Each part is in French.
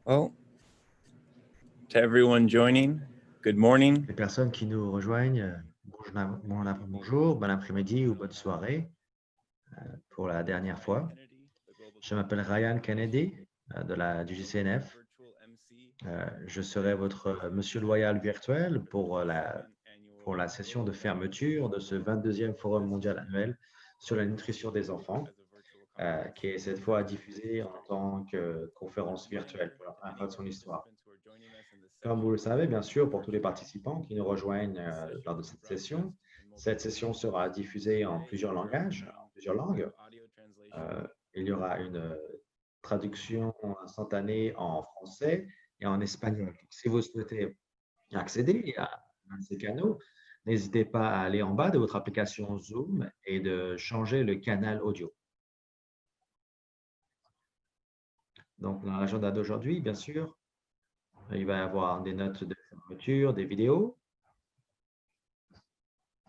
Well, to everyone joining, good morning. Les personnes qui nous rejoignent, bonjour, bon après-midi ou bonne soirée pour la dernière fois. Je m'appelle Ryan Kennedy du GCNF. Je serai votre monsieur loyal virtuel pour la session de fermeture de ce 22e Forum mondial annuel sur la nutrition des enfants, qui est cette fois diffusé en tant que conférence virtuelle pour la première fois de son histoire. Comme vous le savez, bien sûr, pour tous les participants qui nous rejoignent lors de cette session sera diffusée en plusieurs langages, en plusieurs langues. Il y aura une traduction instantanée en français et en espagnol. Si vous souhaitez accéder à ces canaux, n'hésitez pas à aller en bas de votre application Zoom et de changer le canal audio. Donc, dans l'agenda d'aujourd'hui, bien sûr, il va y avoir des notes de fermeture, des vidéos,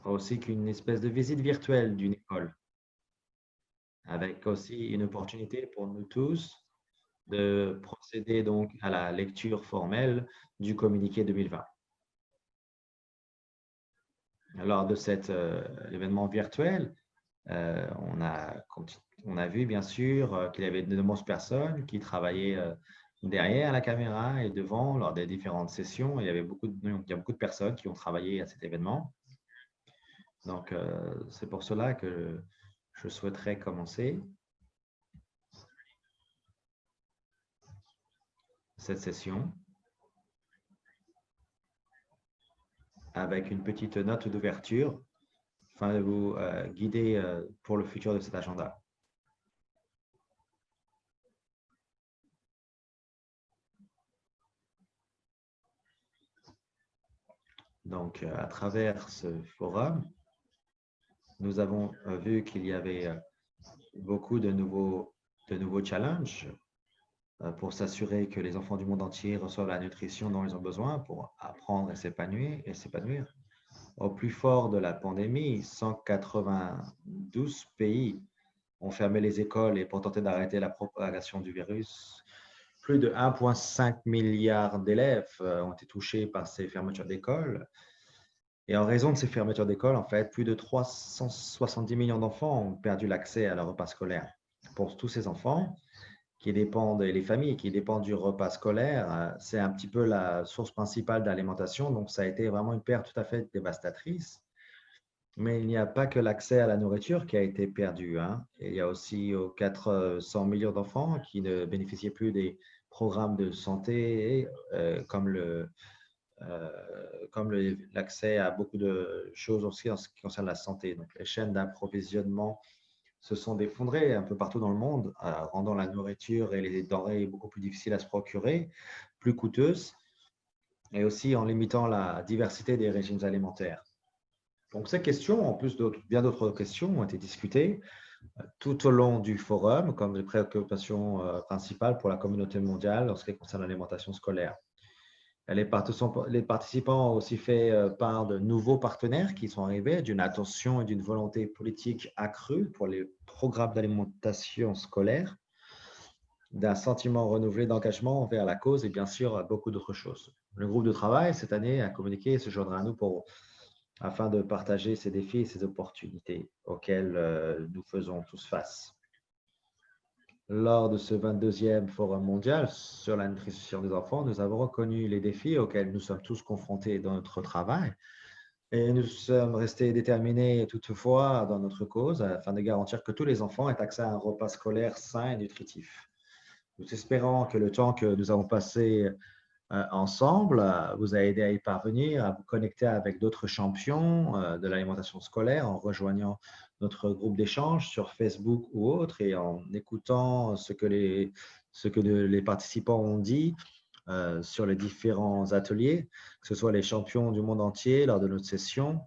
aussi qu'une espèce de visite virtuelle d'une école, avec aussi une opportunité pour nous tous de procéder donc à la lecture formelle du communiqué 2020. Lors de cet événement virtuel, on a vu bien sûr qu'il y avait de nombreuses personnes qui travaillaient derrière la caméra et devant lors des différentes sessions. Il y a beaucoup de personnes qui ont travaillé à cet événement. Donc, c'est pour cela que je souhaiterais commencer cette session avec une petite note d'ouverture afin de vous guider pour le futur de cet agenda. Donc, à travers ce forum, nous avons vu qu'il y avait beaucoup de nouveaux challenges pour s'assurer que les enfants du monde entier reçoivent la nutrition dont ils ont besoin pour apprendre et s'épanouir. Au plus fort de la pandémie, 192 pays ont fermé les écoles et pour tenter d'arrêter la propagation du virus. Plus de 1,5 milliard d'élèves ont été touchés par ces fermetures d'écoles. Et en raison de ces fermetures d'écoles, en fait, plus de 370 millions d'enfants ont perdu l'accès à leur repas scolaire. Pour tous ces enfants qui dépendent, et les familles qui dépendent du repas scolaire, c'est un petit peu la source principale d'alimentation. Donc, ça a été vraiment une perte tout à fait dévastatrice. Mais il n'y a pas que l'accès à la nourriture qui a été perdu, hein. Il y a aussi 400 millions d'enfants qui ne bénéficiaient plus des programmes de santé comme l'accès à beaucoup de choses aussi en ce qui concerne la santé. Donc, les chaînes d'approvisionnement se sont effondrées un peu partout dans le monde, rendant la nourriture et les denrées beaucoup plus difficiles à se procurer, plus coûteuses, et aussi en limitant la diversité des régimes alimentaires. Donc, ces questions, en plus de bien d'autres questions, ont été discutées tout au long du forum comme des préoccupations principales pour la communauté mondiale en ce qui concerne l'alimentation scolaire. Les participants ont aussi fait part de nouveaux partenaires qui sont arrivés, d'une attention et d'une volonté politique accrue pour les programmes d'alimentation scolaire, d'un sentiment renouvelé d'engagement envers la cause et bien sûr beaucoup d'autres choses. Le groupe de travail cette année a communiqué et se joindra à nous afin de partager ces défis et ces opportunités auxquelles nous faisons tous face. Lors de ce 22e Forum mondial sur la nutrition des enfants, nous avons reconnu les défis auxquels nous sommes tous confrontés dans notre travail et nous sommes restés déterminés toutefois dans notre cause afin de garantir que tous les enfants aient accès à un repas scolaire sain et nutritif. Nous espérons que le temps que nous avons passé ensemble vous a aidé à y parvenir, à vous connecter avec d'autres champions de l'alimentation scolaire en rejoignant notre groupe d'échange sur Facebook ou autre et en écoutant ce que les participants ont dit sur les différents ateliers, que ce soit les champions du monde entier lors de notre session,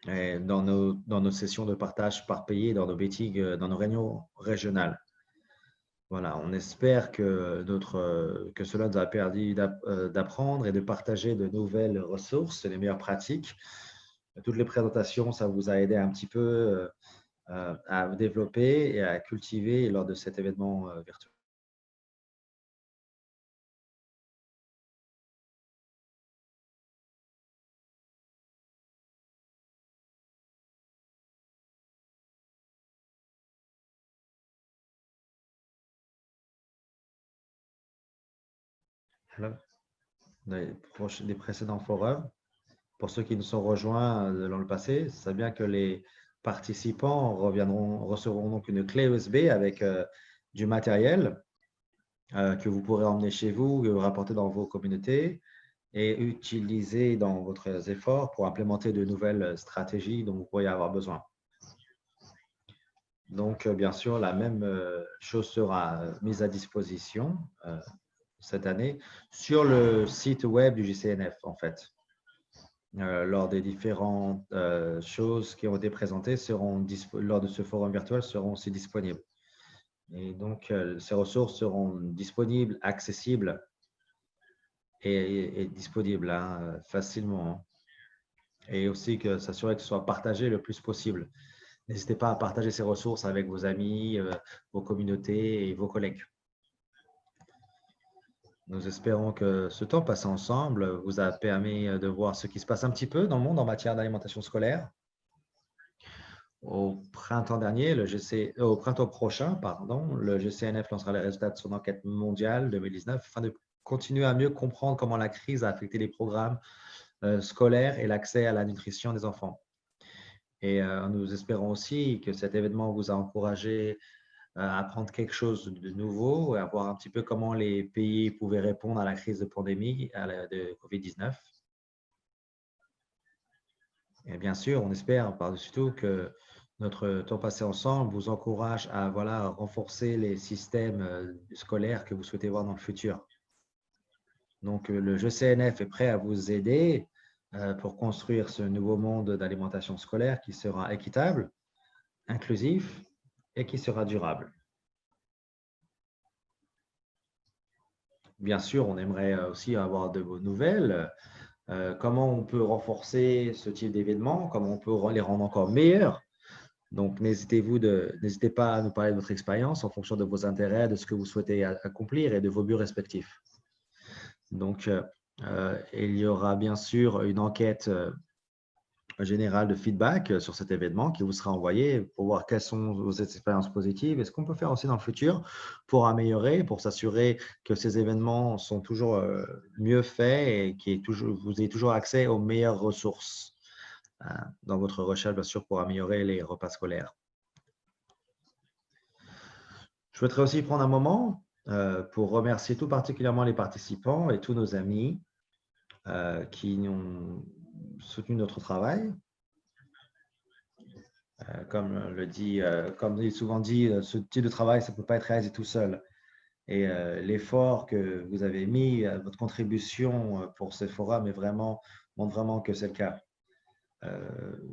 et dans nos sessions de partage par pays, dans nos meetings, dans nos réunions régionales. Voilà, on espère que cela nous a permis d'apprendre et de partager de nouvelles ressources, les meilleures pratiques. Toutes les présentations, ça vous a aidé un petit peu à vous développer et à cultiver lors de cet événement virtuel. Alors, des précédents forums. Pour ceux qui nous sont rejoints dans le passé, c'est bien que les participants recevront donc une clé USB avec du matériel que vous pourrez emmener chez vous, rapporter dans vos communautés et utiliser dans votre efforts pour implémenter de nouvelles stratégies dont vous pourriez avoir besoin. Donc, bien sûr, la même chose sera mise à disposition cette année sur le site web du JCNF, en fait. Lors des différentes choses qui ont été présentées lors de ce forum virtuel seront aussi disponibles. Et donc, ces ressources seront disponibles, accessibles et disponibles facilement. Hein. Et aussi que s'assurer que ce soit partagé le plus possible. N'hésitez pas à partager ces ressources avec vos amis, vos communautés et vos collègues. Nous espérons que ce temps passé ensemble vous a permis de voir ce qui se passe un petit peu dans le monde en matière d'alimentation scolaire. Au printemps prochain, le GCNF lancera les résultats de son enquête mondiale 2019 afin de continuer à mieux comprendre comment la crise a affecté les programmes scolaires et l'accès à la nutrition des enfants. Et nous espérons aussi que cet événement vous a encouragé à apprendre quelque chose de nouveau et à voir un petit peu comment les pays pouvaient répondre à la crise de pandémie de COVID-19. Et bien sûr, on espère par-dessus tout que notre temps passé ensemble vous encourage à renforcer les systèmes scolaires que vous souhaitez voir dans le futur. Donc, le GCNF est prêt à vous aider pour construire ce nouveau monde d'alimentation scolaire qui sera équitable, inclusif et qui sera durable. Bien sûr, on aimerait aussi avoir de vos nouvelles. Comment on peut renforcer ce type d'événements, comment on peut les rendre encore meilleurs. Donc, n'hésitez pas à nous parler de votre expérience en fonction de vos intérêts, de ce que vous souhaitez accomplir et de vos buts respectifs. Donc, il y aura bien sûr une enquête générale de feedback sur cet événement qui vous sera envoyée pour voir quelles sont vos expériences positives et ce qu'on peut faire aussi dans le futur pour améliorer, pour s'assurer que ces événements sont toujours mieux faits et que vous ayez toujours accès aux meilleures ressources dans votre recherche, bien sûr, pour améliorer les repas scolaires. Je souhaiterais aussi prendre un moment pour remercier tout particulièrement les participants et tous nos amis qui ont soutenu notre travail. Comme il est souvent dit, ce type de travail, ça ne peut pas être réalisé tout seul. Et l'effort que vous avez mis, votre contribution pour ce forum montre vraiment que c'est le cas.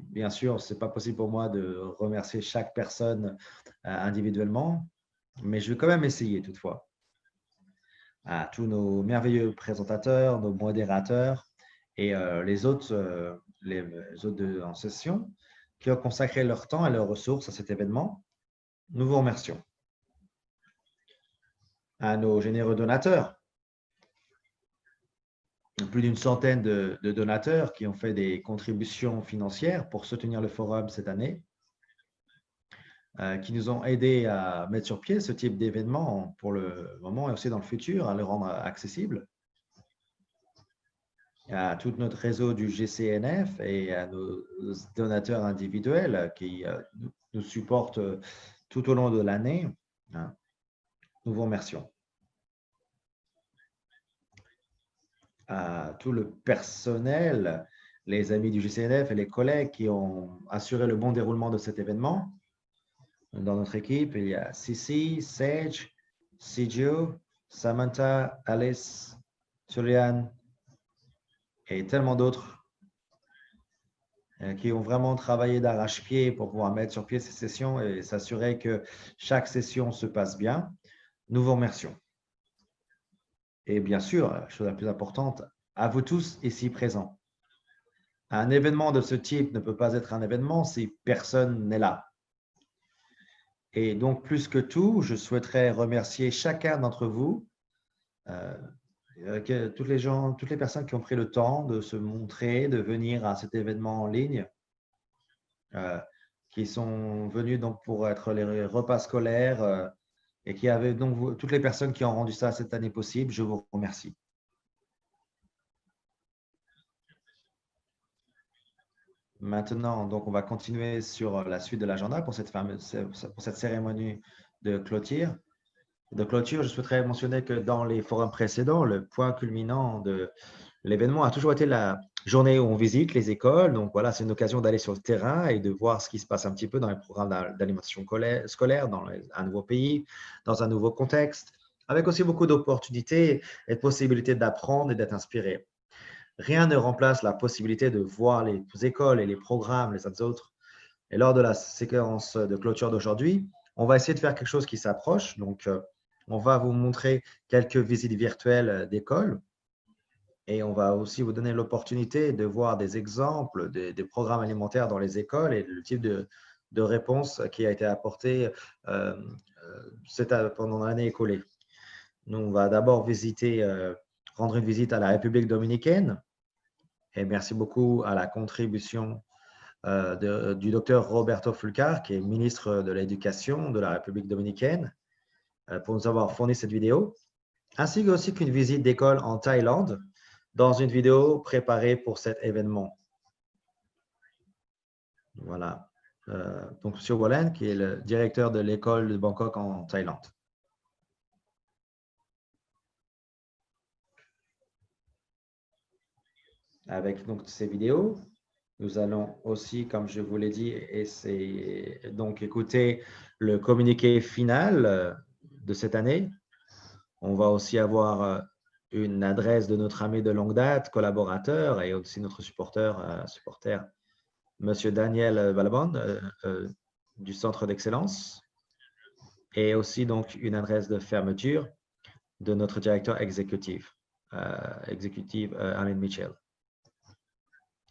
Bien sûr, ce n'est pas possible pour moi de remercier chaque personne individuellement, mais je vais quand même essayer toutefois. À tous nos merveilleux présentateurs, nos modérateurs et les autres en session qui ont consacré leur temps et leurs ressources à cet événement. Nous vous remercions. À nos généreux donateurs, plus d'une centaine de donateurs qui ont fait des contributions financières pour soutenir le forum cette année, qui nous ont aidés à mettre sur pied ce type d'événement pour le moment et aussi dans le futur, à le rendre accessible. À tout notre réseau du GCNF et à nos donateurs individuels qui nous supportent tout au long de l'année. Nous vous remercions. À tout le personnel, les amis du GCNF et les collègues qui ont assuré le bon déroulement de cet événement. Dans notre équipe, il y a Sissi, Sage, Sigio, Samantha, Alice, Julian et tellement d'autres qui ont vraiment travaillé d'arrache-pied pour pouvoir mettre sur pied ces sessions et s'assurer que chaque session se passe bien. Nous vous remercions. Et bien sûr, la chose la plus importante, à vous tous ici présents. Un événement de ce type ne peut pas être un événement si personne n'est là. Et donc, plus que tout, je souhaiterais remercier chacun d'entre vous, toutes les personnes qui ont pris le temps de se montrer, de venir à cet événement en ligne, qui sont venus donc pour être les repas scolaires et qui avaient donc toutes les personnes qui ont rendu ça cette année possible, je vous remercie. Maintenant, donc, on va continuer sur la suite de l'agenda pour cette cérémonie de clôture. Je souhaiterais mentionner que dans les forums précédents, le point culminant de l'événement a toujours été la journée où on visite les écoles. Donc voilà, c'est une occasion d'aller sur le terrain et de voir ce qui se passe un petit peu dans les programmes d'alimentation scolaire, dans un nouveau pays, dans un nouveau contexte, avec aussi beaucoup d'opportunités et de possibilités d'apprendre et d'être inspiré. Rien ne remplace la possibilité de voir les écoles et les programmes les uns des autres. Et lors de la séquence de clôture d'aujourd'hui, on va essayer de faire quelque chose qui s'approche. Donc, on va vous montrer quelques visites virtuelles d'écoles et on va aussi vous donner l'opportunité de voir des exemples des programmes alimentaires dans les écoles et le type de réponse qui a été apporté pendant l'année écoulée. Nous, on va d'abord rendre une visite à la République dominicaine. Et merci beaucoup à la contribution du docteur Roberto Fulcar, qui est ministre de l'Éducation de la République dominicaine, pour nous avoir fourni cette vidéo, ainsi aussi qu'une visite d'école en Thaïlande dans une vidéo préparée pour cet événement. Voilà. Donc, M. Wallen, qui est le directeur de l'école de Bangkok en Thaïlande. Avec donc ces vidéos, nous allons aussi, comme je vous l'ai dit, donc écouter le communiqué final de cette année. On va aussi avoir une adresse de notre ami de longue date, collaborateur et aussi notre supporter, M. Daniel Balabon du Centre d'Excellence, et aussi donc une adresse de fermeture de notre directeur exécutif, Alan Mitchell.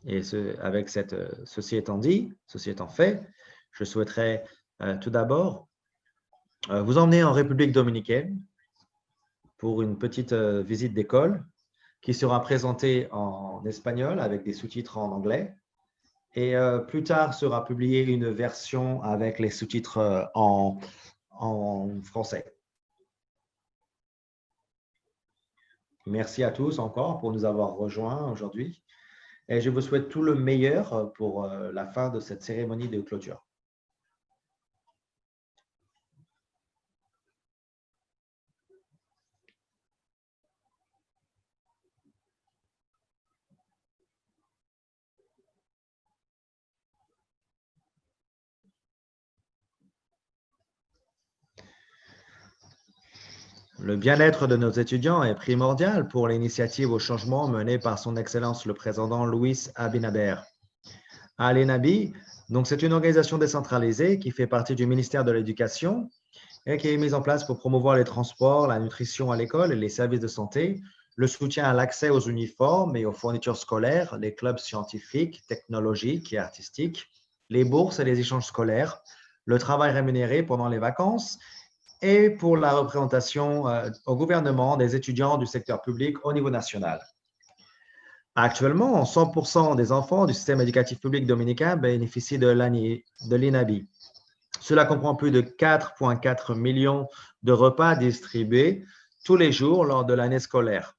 Et ceci étant fait, je souhaiterais tout d'abord vous emmener en République dominicaine pour une petite visite d'école qui sera présentée en espagnol avec des sous-titres en anglais. Et plus tard sera publiée une version avec les sous-titres en français. Merci à tous encore pour nous avoir rejoints aujourd'hui. Et je vous souhaite tout le meilleur pour la fin de cette cérémonie de clôture. Le bien-être de nos étudiants est primordial pour l'initiative au changement menée par son Excellence le Président Louis Abinader. Al-Enabi, donc c'est une organisation décentralisée qui fait partie du ministère de l'Éducation et qui est mise en place pour promouvoir les transports, la nutrition à l'école et les services de santé, le soutien à l'accès aux uniformes et aux fournitures scolaires, les clubs scientifiques, technologiques et artistiques, les bourses et les échanges scolaires, le travail rémunéré pendant les vacances et pour la représentation au gouvernement des étudiants du secteur public au niveau national. Actuellement, 100% des enfants du système éducatif public dominicain bénéficient de l'INABI. Cela comprend plus de 4,4 millions de repas distribués tous les jours lors de l'année scolaire.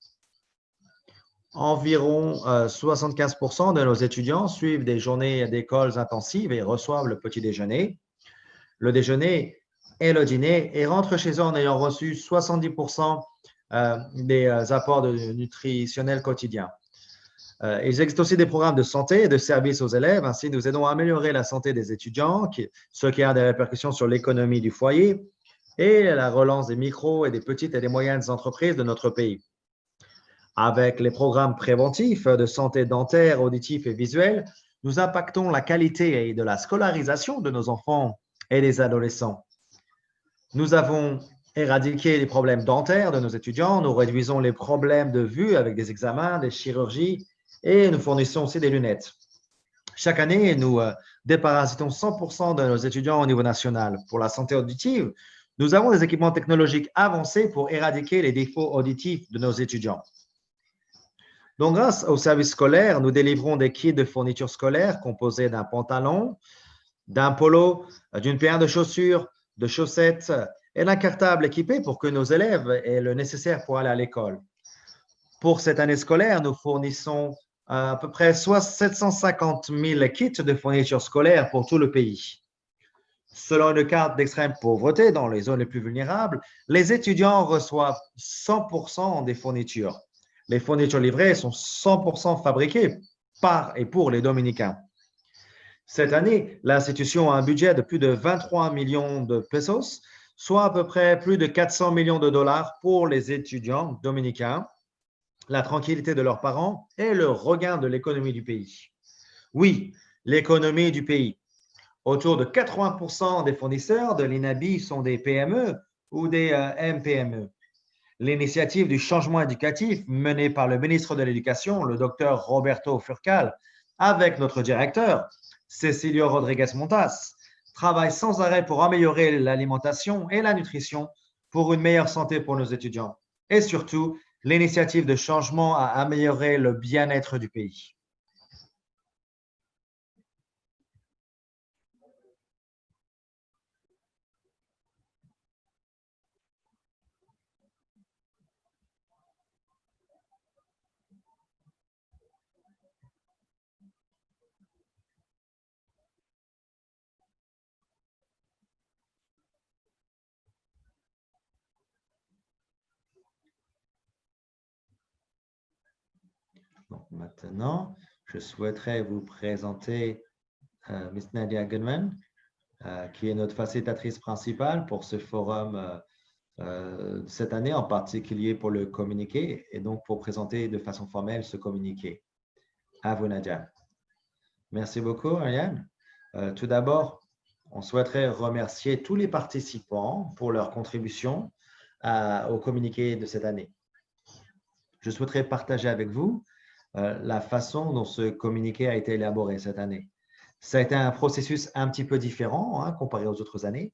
Environ 75% de nos étudiants suivent des journées d'écoles intensives et reçoivent le petit déjeuner, le déjeuner et le dîner et rentrent chez eux en ayant reçu 70% des apports nutritionnels quotidiens. Il existe aussi des programmes de santé et de services aux élèves. Ainsi, nous aidons à améliorer la santé des étudiants, ce qui a des répercussions sur l'économie du foyer et la relance des micros et des petites et des moyennes entreprises de notre pays. Avec les programmes préventifs de santé dentaire, auditif et visuelle, nous impactons la qualité de la scolarisation de nos enfants et des adolescents. Nous avons éradiqué les problèmes dentaires de nos étudiants. Nous réduisons les problèmes de vue avec des examens, des chirurgies et nous fournissons aussi des lunettes. Chaque année, nous déparasitons 100% de nos étudiants au niveau national. Pour la santé auditive, nous avons des équipements technologiques avancés pour éradiquer les défauts auditifs de nos étudiants. Donc, grâce au service scolaire, nous délivrons des kits de fourniture scolaire composés d'un pantalon, d'un polo, d'une paire de chaussures, de chaussettes et d'un cartable équipé pour que nos élèves aient le nécessaire pour aller à l'école. Pour cette année scolaire, nous fournissons à peu près 750 000 kits de fournitures scolaires pour tout le pays. Selon une carte d'extrême pauvreté dans les zones les plus vulnérables, les étudiants reçoivent 100% des fournitures. Les fournitures livrées sont 100% fabriquées par et pour les Dominicains. Cette année, l'institution a un budget de plus de 23 millions de pesos, soit à peu près plus de 400 millions de dollars pour les étudiants dominicains, la tranquillité de leurs parents et le regain de l'économie du pays. Oui, l'économie du pays. Autour de 80% des fournisseurs de l'INABI sont des PME ou des MPME. L'initiative du changement éducatif menée par le ministre de l'Éducation, le docteur Roberto Furcal, avec notre directeur, Cecilio Rodriguez Montas, travaille sans arrêt pour améliorer l'alimentation et la nutrition pour une meilleure santé pour nos étudiants. Et surtout, l'initiative de changement a amélioré le bien-être du pays. Donc, maintenant, je souhaiterais vous présenter Ms. Nadia Gunman, qui est notre facilitatrice principale pour ce forum cette année, en particulier pour le communiqué, et donc pour présenter de façon formelle ce communiqué. À vous, Nadia. Merci beaucoup, Ariane. Tout d'abord, on souhaiterait remercier tous les participants pour leur contribution au communiqué de cette année. Je souhaiterais partager avec vous la façon dont ce communiqué a été élaboré cette année. Ça a été un processus un petit peu différent comparé aux autres années.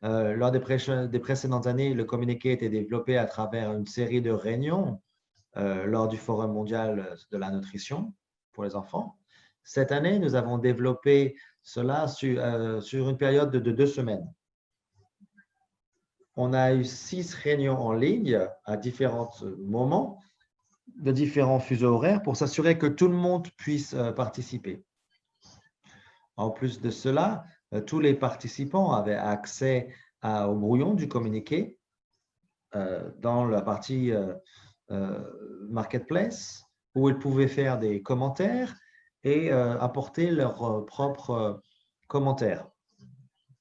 Lors des précédentes années, le communiqué a été développé à travers une série de réunions lors du Forum mondial de la nutrition pour les enfants. Cette année, nous avons développé cela sur une période de 2 semaines. On a eu 6 réunions en ligne à différents moments, de différents fuseaux horaires pour s'assurer que tout le monde puisse participer. En plus de cela, tous les participants avaient accès au brouillon du communiqué dans la partie Marketplace où ils pouvaient faire des commentaires et apporter leurs propres commentaires.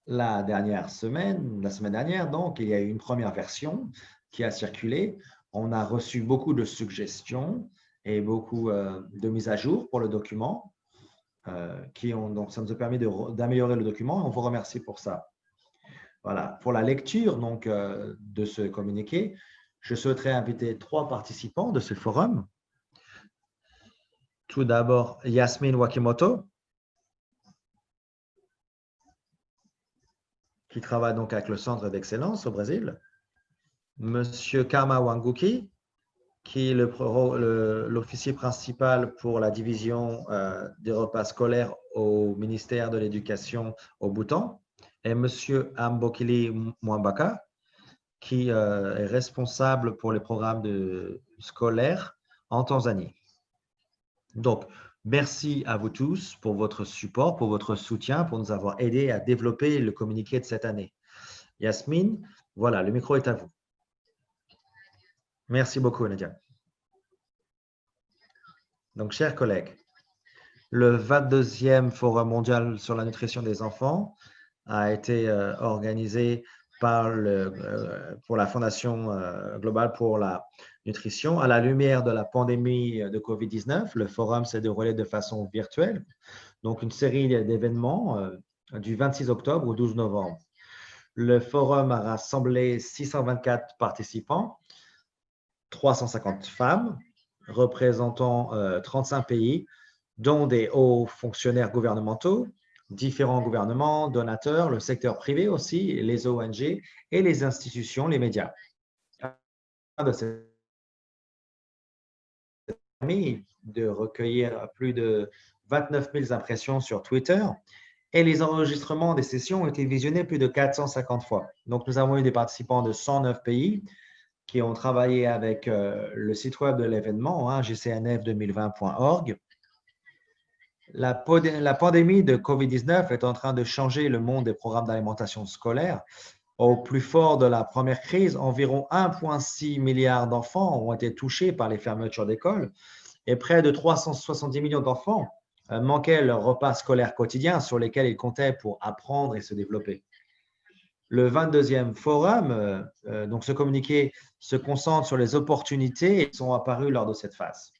La semaine dernière, donc, il y a eu une première version qui a circulé. On a reçu beaucoup de suggestions et beaucoup de mises à jour pour le document. Donc, ça nous a permis d'améliorer le document et on vous remercie pour ça. Voilà. Pour la lecture donc, de ce communiqué, je souhaiterais inviter 3 participants de ce forum. Tout d'abord, Yasmine Wakimoto, qui travaille donc avec le Centre d'excellence au Brésil. Monsieur Karma Wanguki, qui est l'officier principal pour la division des repas scolaires au ministère de l'Éducation au Bhoutan, et M. Ambokili Mwambaka, qui est responsable pour les programmes scolaires en Tanzanie. Donc, merci à vous tous pour votre support, pour votre soutien, pour nous avoir aidés à développer le communiqué de cette année. Yasmine, voilà, le micro est à vous. Merci beaucoup, Nadia. Donc, chers collègues, le 22e Forum mondial sur la nutrition des enfants a été organisé pour la Fondation globale pour la nutrition. À la lumière de la pandémie de COVID-19, le forum s'est déroulé de façon virtuelle. Donc, une série d'événements du 26 octobre au 12 novembre. Le forum a rassemblé 624 participants, 350 femmes, représentant 35 pays, dont des hauts fonctionnaires gouvernementaux, différents gouvernements, donateurs, le secteur privé aussi, les ONG et les institutions, les médias. De recueillir plus de 29 000 impressions sur Twitter et les enregistrements des sessions ont été visionnés plus de 450 fois. Donc, nous avons eu des participants de 109 pays, qui ont travaillé avec le site web de l'événement, hein, gcnf2020.org. La pandémie de COVID-19 est en train de changer le monde des programmes d'alimentation scolaire. Au plus fort de la première crise, environ 1,6 milliard d'enfants ont été touchés par les fermetures d'écoles et près de 370 millions d'enfants manquaient leur repas scolaire quotidien sur lesquels ils comptaient pour apprendre et se développer. Le 22e forum, donc ce communiqué se concentre sur les opportunités qui sont apparues lors de cette phase.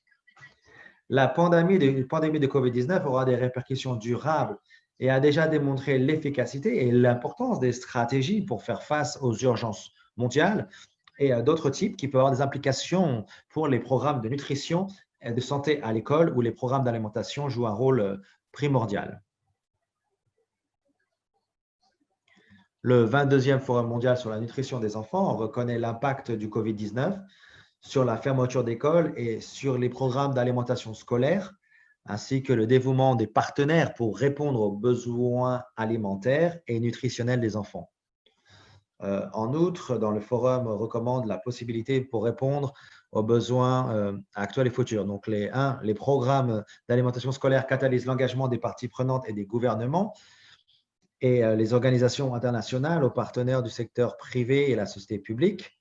La pandémie de COVID-19 aura des répercussions durables et a déjà démontré l'efficacité et l'importance des stratégies pour faire face aux urgences mondiales et d'autres types qui peuvent avoir des implications pour les programmes de nutrition et de santé à l'école où les programmes d'alimentation jouent un rôle primordial. Le 22e Forum mondial sur la nutrition des enfants reconnaît l'impact du COVID-19 sur la fermeture d'écoles et sur les programmes d'alimentation scolaire, ainsi que le dévouement des partenaires pour répondre aux besoins alimentaires et nutritionnels des enfants. En outre, dans le forum, on recommande la possibilité pour répondre aux besoins actuels et futurs. Donc, les programmes d'alimentation scolaire catalysent l'engagement des parties prenantes et des gouvernements et les organisations internationales aux partenaires du secteur privé et la société publique.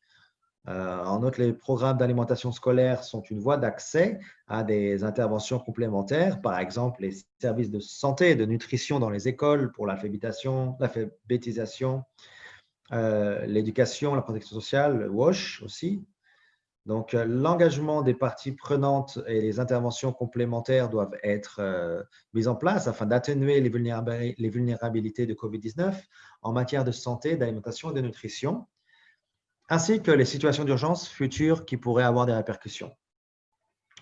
En outre, les programmes d'alimentation scolaire sont une voie d'accès à des interventions complémentaires, par exemple les services de santé et de nutrition dans les écoles pour l'alphabétisation, l'éducation, la protection sociale, le WASH aussi. Donc, l'engagement des parties prenantes et les interventions complémentaires doivent être mises en place afin d'atténuer les vulnérabilités de COVID-19 en matière de santé, d'alimentation et de nutrition, ainsi que les situations d'urgence futures qui pourraient avoir des répercussions.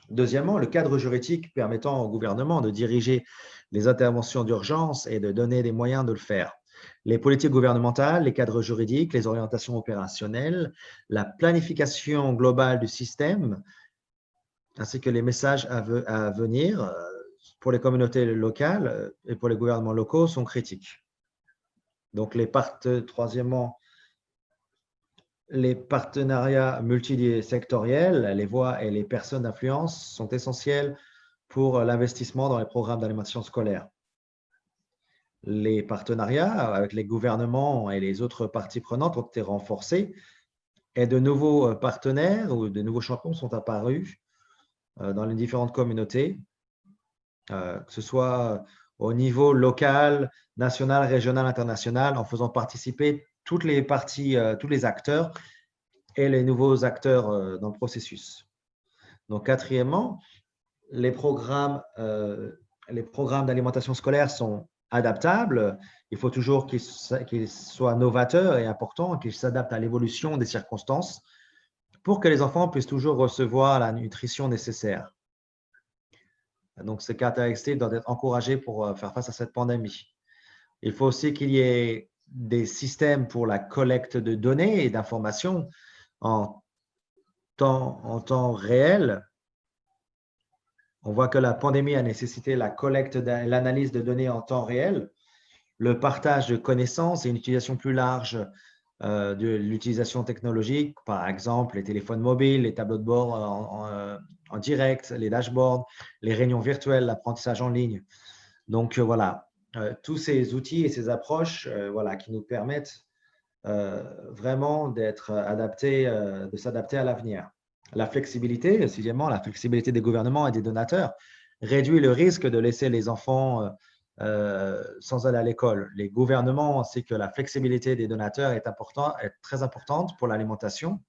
Deuxièmement, le cadre juridique permettant au gouvernement de diriger les interventions d'urgence et de donner des moyens de le faire. Les politiques gouvernementales, les cadres juridiques, les orientations opérationnelles, la planification globale du système, ainsi que les messages à venir pour les communautés locales et pour les gouvernements locaux sont critiques. Donc, troisièmement, les partenariats multisectoriels, les voix et les personnes d'influence sont essentiels pour l'investissement dans les programmes d'alimentation scolaire. Les partenariats avec les gouvernements et les autres parties prenantes ont été renforcés et de nouveaux partenaires ou de nouveaux champions sont apparus dans les différentes communautés, que ce soit au niveau local, national, régional, international, en faisant participer toutes les parties, tous les acteurs et les nouveaux acteurs dans le processus. Donc, quatrièmement, les programmes d'alimentation scolaire sont adaptables. Il faut toujours qu'ils soient novateurs et importants, qu'ils s'adaptent à l'évolution des circonstances pour que les enfants puissent toujours recevoir la nutrition nécessaire. Donc, ces caractéristiques doivent être encouragées pour faire face à cette pandémie. Il faut aussi qu'il y ait des systèmes pour la collecte de données et d'informations en temps réel. On voit que la pandémie a nécessité la collecte et l'analyse de données en temps réel, le partage de connaissances et une utilisation plus large de l'utilisation technologique, par exemple les téléphones mobiles, les tableaux de bord en direct, les dashboards, les réunions virtuelles, l'apprentissage en ligne. Donc, voilà, tous ces outils et ces approches qui nous permettent vraiment d'être adaptés, de s'adapter à l'avenir. La flexibilité, sixièmement, la flexibilité des gouvernements et des donateurs réduit le risque de laisser les enfants sans aller à l'école. Les gouvernements ainsi que la flexibilité des donateurs est très importante pour l'alimentation.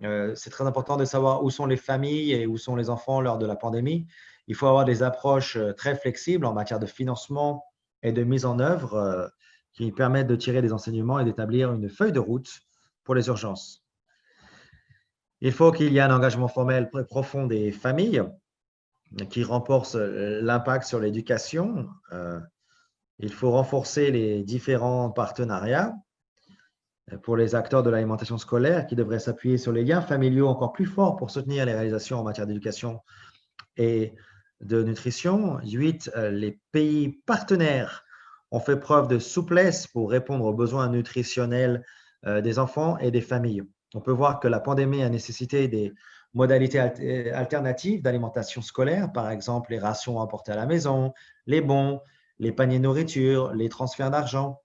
C'est très important de savoir où sont les familles et où sont les enfants lors de la pandémie. Il faut avoir des approches très flexibles en matière de financement et de mise en œuvre qui permettent de tirer des enseignements et d'établir une feuille de route pour les urgences. Il faut qu'il y ait un engagement formel profond des familles qui renforce l'impact sur l'éducation. Il faut renforcer les différents partenariats pour les acteurs de l'alimentation scolaire qui devraient s'appuyer sur les liens familiaux encore plus forts pour soutenir les réalisations en matière d'éducation et de nutrition. 8, les pays partenaires ont fait preuve de souplesse pour répondre aux besoins nutritionnels des enfants et des familles. On peut voir que la pandémie a nécessité des modalités alternatives d'alimentation scolaire, par exemple les rations apportées à la maison, les bons, les paniers de nourriture, les transferts d'argent.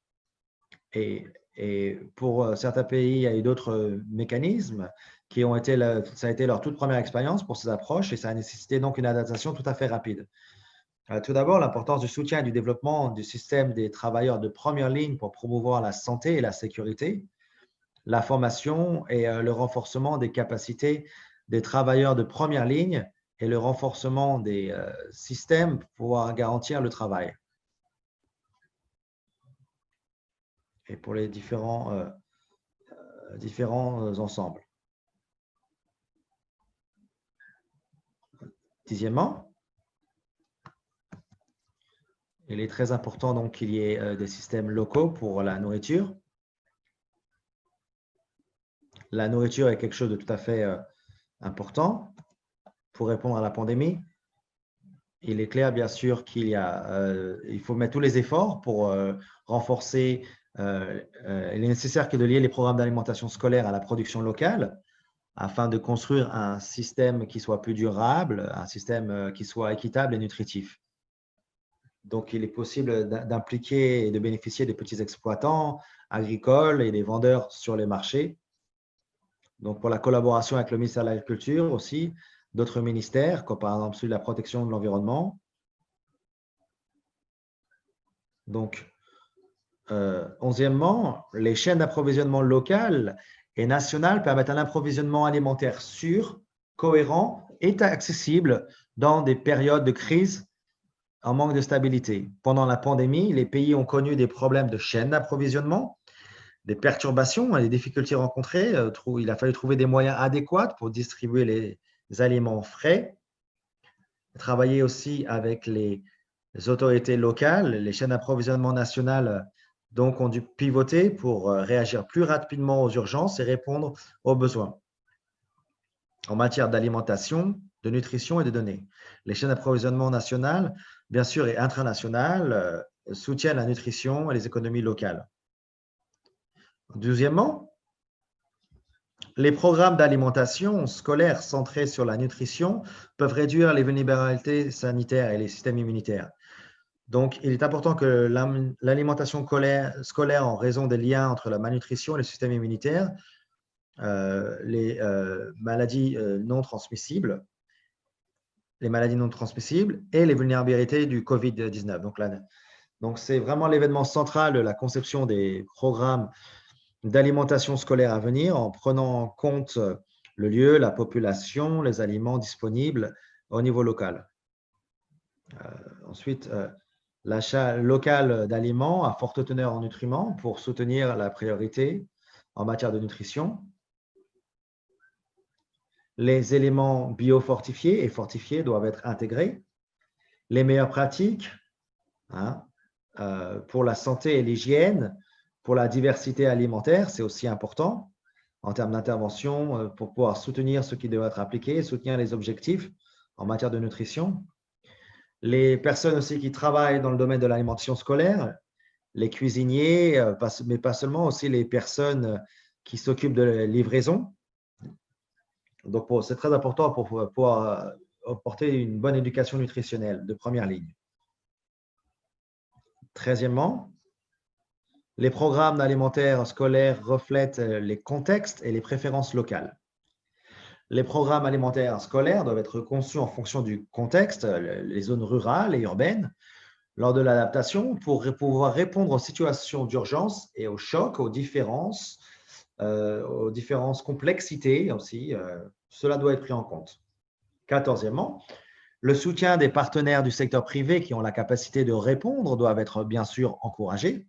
Et pour certains pays, il y a eu d'autres mécanismes qui ont été, ça a été leur toute première expérience pour ces approches et ça a nécessité donc une adaptation tout à fait rapide. Tout d'abord, l'importance du soutien et du développement du système des travailleurs de première ligne pour promouvoir la santé et la sécurité, la formation et le renforcement des capacités des travailleurs de première ligne et le renforcement des systèmes pour pouvoir garantir le travail. Et pour les différents ensembles. Dixièmement, il est très important donc qu'il y ait des systèmes locaux pour la nourriture. La nourriture est quelque chose de tout à fait important pour répondre à la pandémie. Il est clair, bien sûr, il faut mettre tous les efforts pour renforcer. Il est nécessaire de lier les programmes d'alimentation scolaire à la production locale afin de construire un système qui soit plus durable, un système qui soit équitable et nutritif. Donc, il est possible d'impliquer et de bénéficier des petits exploitants agricoles et des vendeurs sur les marchés. Donc, pour la collaboration avec le ministère de l'Agriculture aussi, d'autres ministères, comme par exemple celui de la protection de l'environnement. Donc, onzièmement, les chaînes d'approvisionnement locales et nationales permettent un approvisionnement alimentaire sûr, cohérent et accessible dans des périodes de crise en manque de stabilité. Pendant la pandémie, les pays ont connu des problèmes de chaîne d'approvisionnement, des perturbations et des difficultés rencontrées. Il a fallu trouver des moyens adéquats pour distribuer les aliments frais. Travailler aussi avec les autorités locales, les chaînes d'approvisionnement nationales donc ont dû pivoter pour réagir plus rapidement aux urgences et répondre aux besoins en matière d'alimentation, de nutrition et de données. Les chaînes d'approvisionnement nationales, bien sûr, et internationales soutiennent la nutrition et les économies locales. Deuxièmement, les programmes d'alimentation scolaire centrés sur la nutrition peuvent réduire les vulnérabilités sanitaires et les systèmes immunitaires. Donc, il est important que l'alimentation scolaire, en raison des liens entre la malnutrition et le système immunitaire, les maladies non transmissibles, et les vulnérabilités du Covid-19. Donc, c'est vraiment l'événement central de la conception des programmes d'alimentation scolaire à venir en prenant en compte le lieu, la population, les aliments disponibles au niveau local. Ensuite, l'achat local d'aliments à forte teneur en nutriments pour soutenir la priorité en matière de nutrition. Les éléments biofortifiés et fortifiés doivent être intégrés. Les meilleures pratiques pour la santé et l'hygiène, pour la diversité alimentaire, c'est aussi important en termes d'intervention pour pouvoir soutenir ce qui doit être appliqué, soutenir les objectifs en matière de nutrition. Les personnes aussi qui travaillent dans le domaine de l'alimentation scolaire, les cuisiniers, mais pas seulement, aussi les personnes qui s'occupent de la livraison. Donc, c'est très important pour pouvoir apporter une bonne éducation nutritionnelle de première ligne. 13e, les programmes alimentaires scolaires reflètent les contextes et les préférences locales. Les programmes alimentaires scolaires doivent être conçus en fonction du contexte, les zones rurales et urbaines, lors de l'adaptation pour pouvoir répondre aux situations d'urgence et aux chocs, aux différences complexités aussi. Cela doit être pris en compte. 14e, le soutien des partenaires du secteur privé qui ont la capacité de répondre doivent être bien sûr encouragés.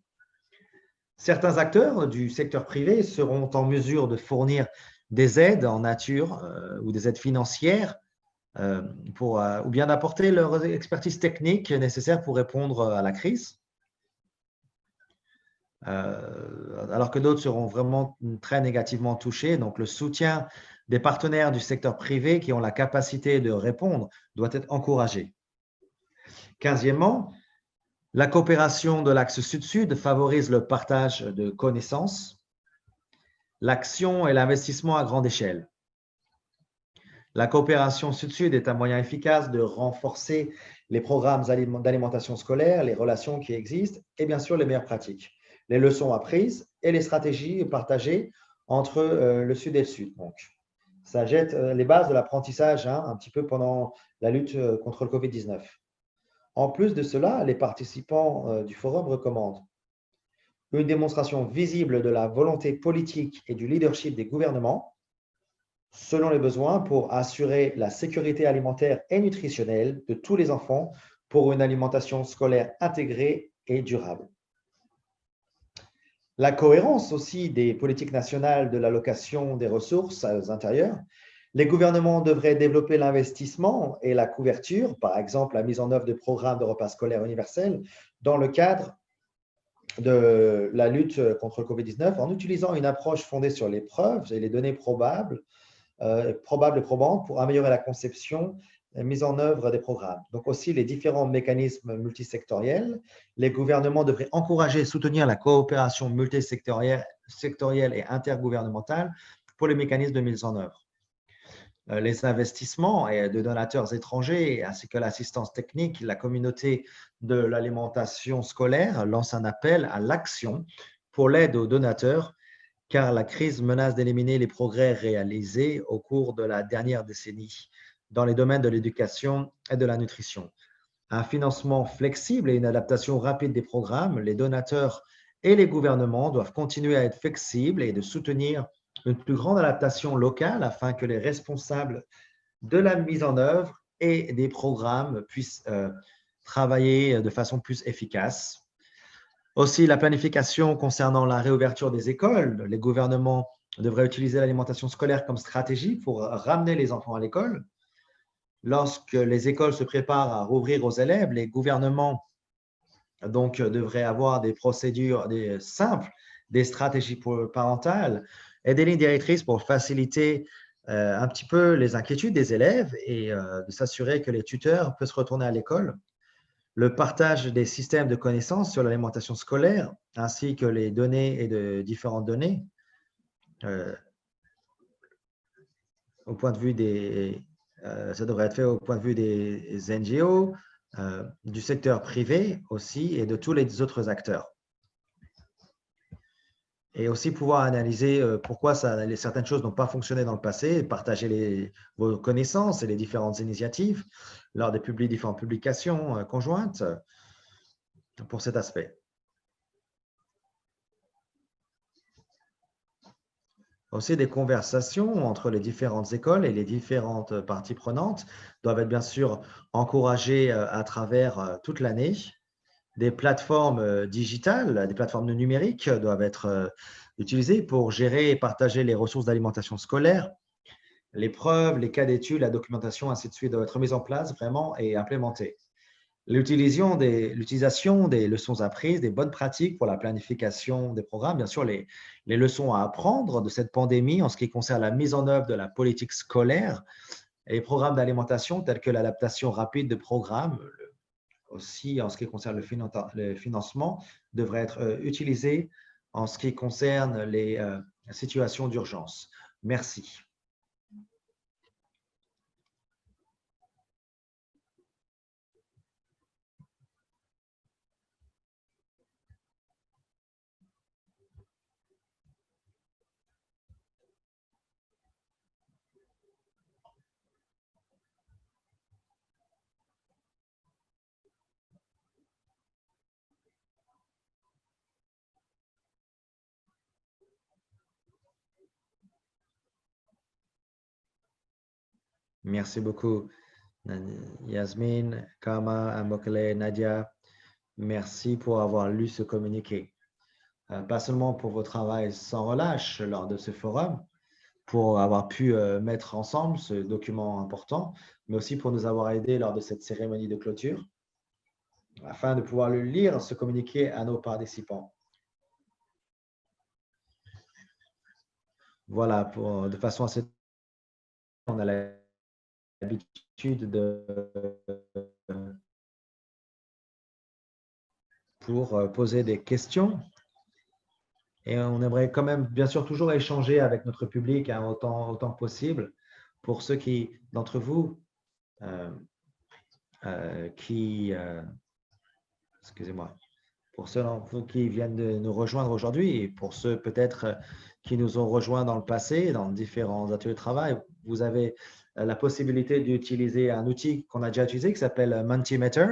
Certains acteurs du secteur privé seront en mesure de fournir des aides en nature ou des aides financières ou bien d'apporter leur expertise technique nécessaire pour répondre à la crise. Alors que d'autres seront vraiment très négativement touchés. Donc, le soutien des partenaires du secteur privé qui ont la capacité de répondre doit être encouragé. 15e, la coopération de l'axe sud-sud favorise le partage de connaissances. L'action et l'investissement à grande échelle. La coopération Sud-Sud est un moyen efficace de renforcer les programmes d'alimentation scolaire, les relations qui existent et bien sûr les meilleures pratiques, les leçons apprises et les stratégies partagées entre le Sud et le Sud. Donc, ça jette les bases de l'apprentissage un petit peu pendant la lutte contre le Covid-19. En plus de cela, les participants du forum recommandent une démonstration visible de la volonté politique et du leadership des gouvernements selon les besoins pour assurer la sécurité alimentaire et nutritionnelle de tous les enfants pour une alimentation scolaire intégrée et durable. La cohérence aussi des politiques nationales de l'allocation des ressources intérieures. Les gouvernements devraient développer l'investissement et la couverture, par exemple la mise en œuvre de programmes de repas scolaires universels dans le cadre de la lutte contre le Covid-19 en utilisant une approche fondée sur les preuves et les données probables et probantes pour améliorer la conception et mise en œuvre des programmes. Donc aussi les différents mécanismes multisectoriels. Les gouvernements devraient encourager et soutenir la coopération multisectorielle et intergouvernementale pour les mécanismes de mise en œuvre. Les investissements de donateurs étrangers ainsi que l'assistance technique, la communauté de l'alimentation scolaire lance un appel à l'action pour l'aide aux donateurs car la crise menace d'éliminer les progrès réalisés au cours de la dernière décennie dans les domaines de l'éducation et de la nutrition. Un financement flexible et une adaptation rapide des programmes, les donateurs et les gouvernements doivent continuer à être flexibles et de soutenir une plus grande adaptation locale afin que les responsables de la mise en œuvre et des programmes puissent travailler de façon plus efficace. Aussi, la planification concernant la réouverture des écoles. Les gouvernements devraient utiliser l'alimentation scolaire comme stratégie pour ramener les enfants à l'école. Lorsque les écoles se préparent à rouvrir aux élèves, les gouvernements donc, devraient avoir des procédures simples, des stratégies parentales et des lignes directrices pour faciliter un petit peu les inquiétudes des élèves et de s'assurer que les tuteurs peuvent retourner à l'école. Le partage des systèmes de connaissances sur l'alimentation scolaire, ainsi que les données et de différentes données, au point de vue ça devrait être fait au point de vue des NGO, du secteur privé aussi et de tous les autres acteurs. Et aussi pouvoir analyser pourquoi certaines choses n'ont pas fonctionné dans le passé, partager vos connaissances et les différentes initiatives lors des différentes publications conjointes pour cet aspect. Aussi, des conversations entre les différentes écoles et les différentes parties prenantes doivent être bien sûr encouragées à travers toute l'année. Des plateformes digitales, des plateformes numériques doivent être utilisées pour gérer et partager les ressources d'alimentation scolaire. Les preuves, les cas d'études, la documentation, ainsi de suite, doivent être mises en place vraiment et implémentées. L'utilisation des leçons apprises, des bonnes pratiques pour la planification des programmes, bien sûr, les leçons à apprendre de cette pandémie en ce qui concerne la mise en œuvre de la politique scolaire et les programmes d'alimentation tels que l'adaptation rapide de programmes, aussi en ce qui concerne le financement, devraient être utilisés en ce qui concerne les situations d'urgence. Merci. Merci beaucoup, Yasmine, Kama, Amokele, Nadia. Merci pour avoir lu ce communiqué. Pas seulement pour votre travail sans relâche lors de ce forum, pour avoir pu mettre ensemble ce document important, mais aussi pour nous avoir aidés lors de cette cérémonie de clôture, afin de pouvoir le lire, ce communiqué à nos participants. Voilà, de façon assez... On a l'habitude pour poser des questions Et on aimerait quand même, bien sûr, toujours échanger avec notre public hein, autant que possible. Pour ceux d'entre vous euh, excusez-moi, pour ceux d'entre vous qui viennent de nous rejoindre aujourd'hui et pour ceux peut-être qui nous ont rejoints dans le passé, dans différents ateliers de travail, vous avez la possibilité d'utiliser un outil qu'on a déjà utilisé qui s'appelle Mentimeter.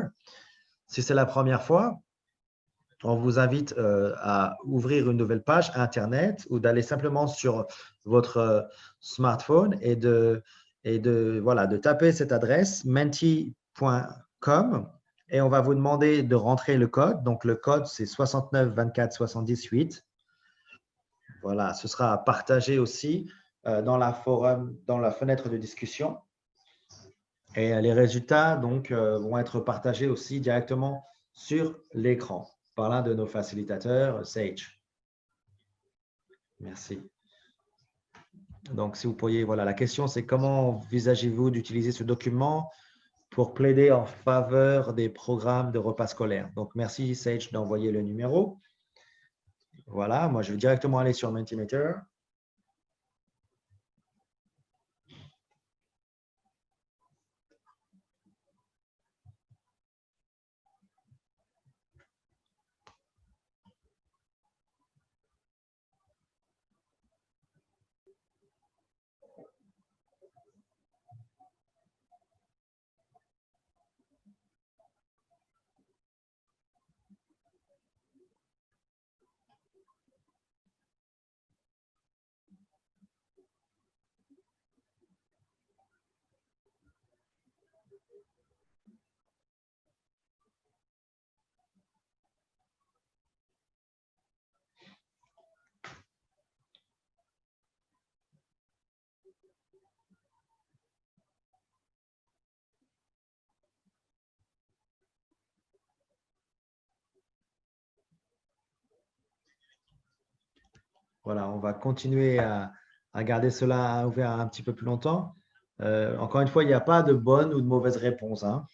Si c'est la première fois, on vous invite à ouvrir une nouvelle page Internet ou d'aller simplement sur votre smartphone et de taper cette adresse menti.com et on va vous demander de rentrer le code. Donc, le code, c'est 69 24 78. Voilà, ce sera partagé aussi dans la fenêtre de discussion. Et les résultats donc, vont être partagés aussi directement sur l'écran par l'un de nos facilitateurs, Sage. Merci. Donc, si vous pourriez, voilà, la question, c'est comment envisagez-vous d'utiliser ce document pour plaider en faveur des programmes de repas scolaires? Donc, merci Sage d'envoyer le numéro. Voilà, moi, je vais directement aller sur Mentimeter. Voilà, on va continuer à garder cela ouvert un petit peu plus longtemps. Encore une fois, il n'y a pas de bonne ou de mauvaise réponse, hein.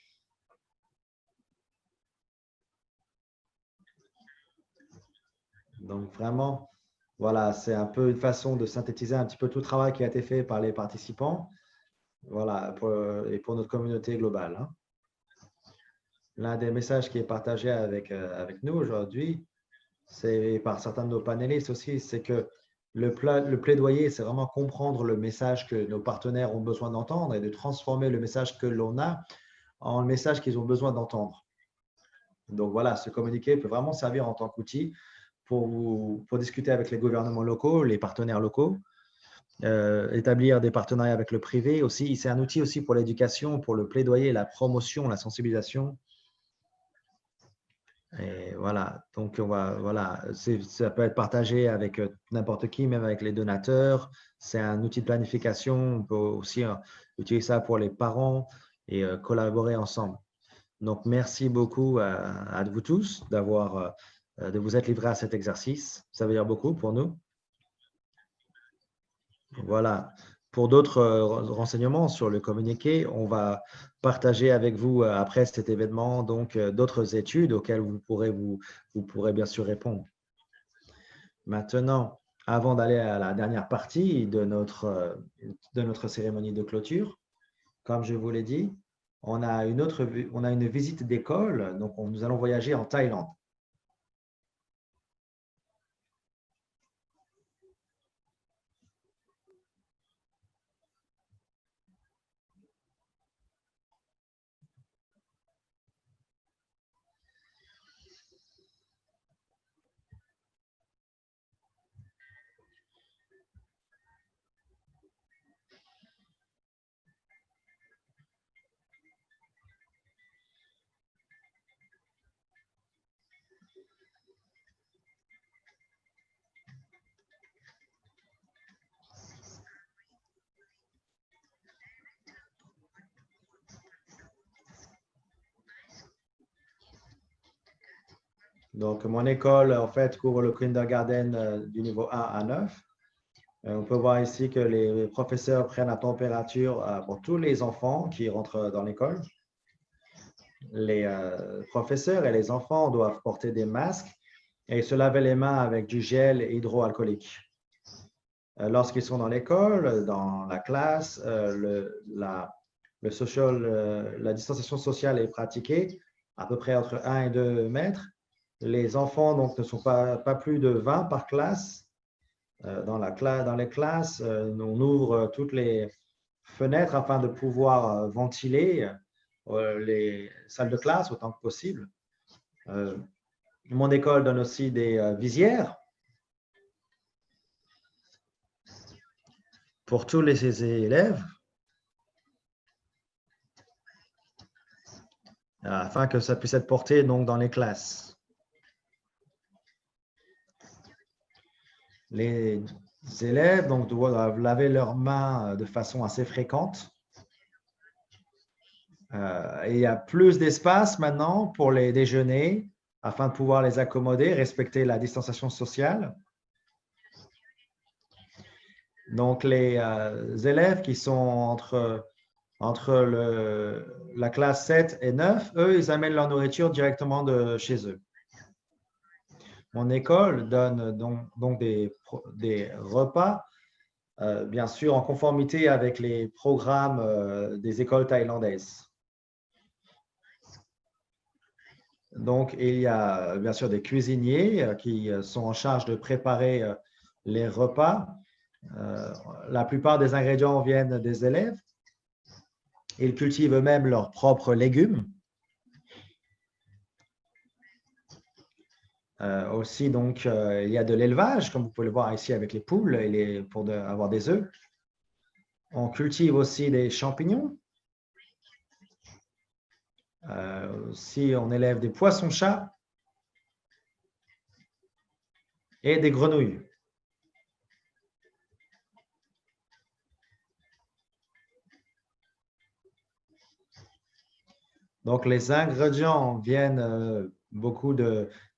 Donc, vraiment, voilà, c'est un peu une façon de synthétiser un petit peu tout le travail qui a été fait par les participants. Voilà, et pour notre communauté globale, hein. L'un des messages qui est partagé avec nous aujourd'hui, c'est par certains de nos panélistes aussi, c'est que le plaidoyer, c'est vraiment comprendre le message que nos partenaires ont besoin d'entendre et de transformer le message que l'on a en le message qu'ils ont besoin d'entendre. Donc voilà, ce communiqué peut vraiment servir en tant qu'outil pour discuter avec les gouvernements locaux, les partenaires locaux, établir des partenariats avec le privé aussi. C'est un outil aussi pour l'éducation, pour le plaidoyer, la promotion, la sensibilisation. Et voilà, donc voilà, ça peut être partagé avec n'importe qui, même avec les donateurs. C'est un outil de planification. On peut aussi utiliser ça pour les parents et collaborer ensemble. Donc, merci beaucoup à vous tous de vous être livrés à cet exercice. Ça veut dire beaucoup pour nous. Voilà. Pour d'autres renseignements sur le communiqué, on va partager avec vous après cet événement donc d'autres études auxquelles vous pourrez bien sûr répondre. Maintenant, avant d'aller à la dernière partie de notre cérémonie de clôture, comme je vous l'ai dit, on a une visite d'école, donc nous allons voyager en Thaïlande. Donc, mon école, en fait, couvre le kindergarten du niveau 1 à 9. On peut voir ici que les professeurs prennent la température pour tous les enfants qui rentrent dans l'école. Les professeurs et les enfants doivent porter des masques et se laver les mains avec du gel hydroalcoolique. Lorsqu'ils sont dans l'école, dans la classe, la distanciation sociale est pratiquée à peu près entre 1 et 2 mètres. Les enfants donc, ne sont pas plus de 20 par classe. Dans les classes, on ouvre toutes les fenêtres afin de pouvoir ventiler les salles de classe autant que possible. Mon école donne aussi des visières pour tous les élèves afin que ça puisse être porté donc, dans les classes. Les élèves donc, doivent laver leurs mains de façon assez fréquente. Et il y a plus d'espace maintenant pour les déjeuners afin de pouvoir les accommoder, respecter la distanciation sociale. Donc, les élèves qui sont entre la classe 7 et 9, eux, ils amènent leur nourriture directement de chez eux. Mon école donne donc des repas, bien sûr, en conformité avec les programmes des écoles thaïlandaises. Donc, il y a bien sûr des cuisiniers qui sont en charge de préparer les repas. La plupart des ingrédients viennent des élèves. Ils cultivent eux-mêmes leurs propres légumes. Aussi, donc, il y a de l'élevage, comme vous pouvez le voir ici avec les poules pour avoir des œufs. On cultive aussi des champignons. Aussi, on élève des poissons-chats et des grenouilles. Donc, les ingrédients viennent beaucoup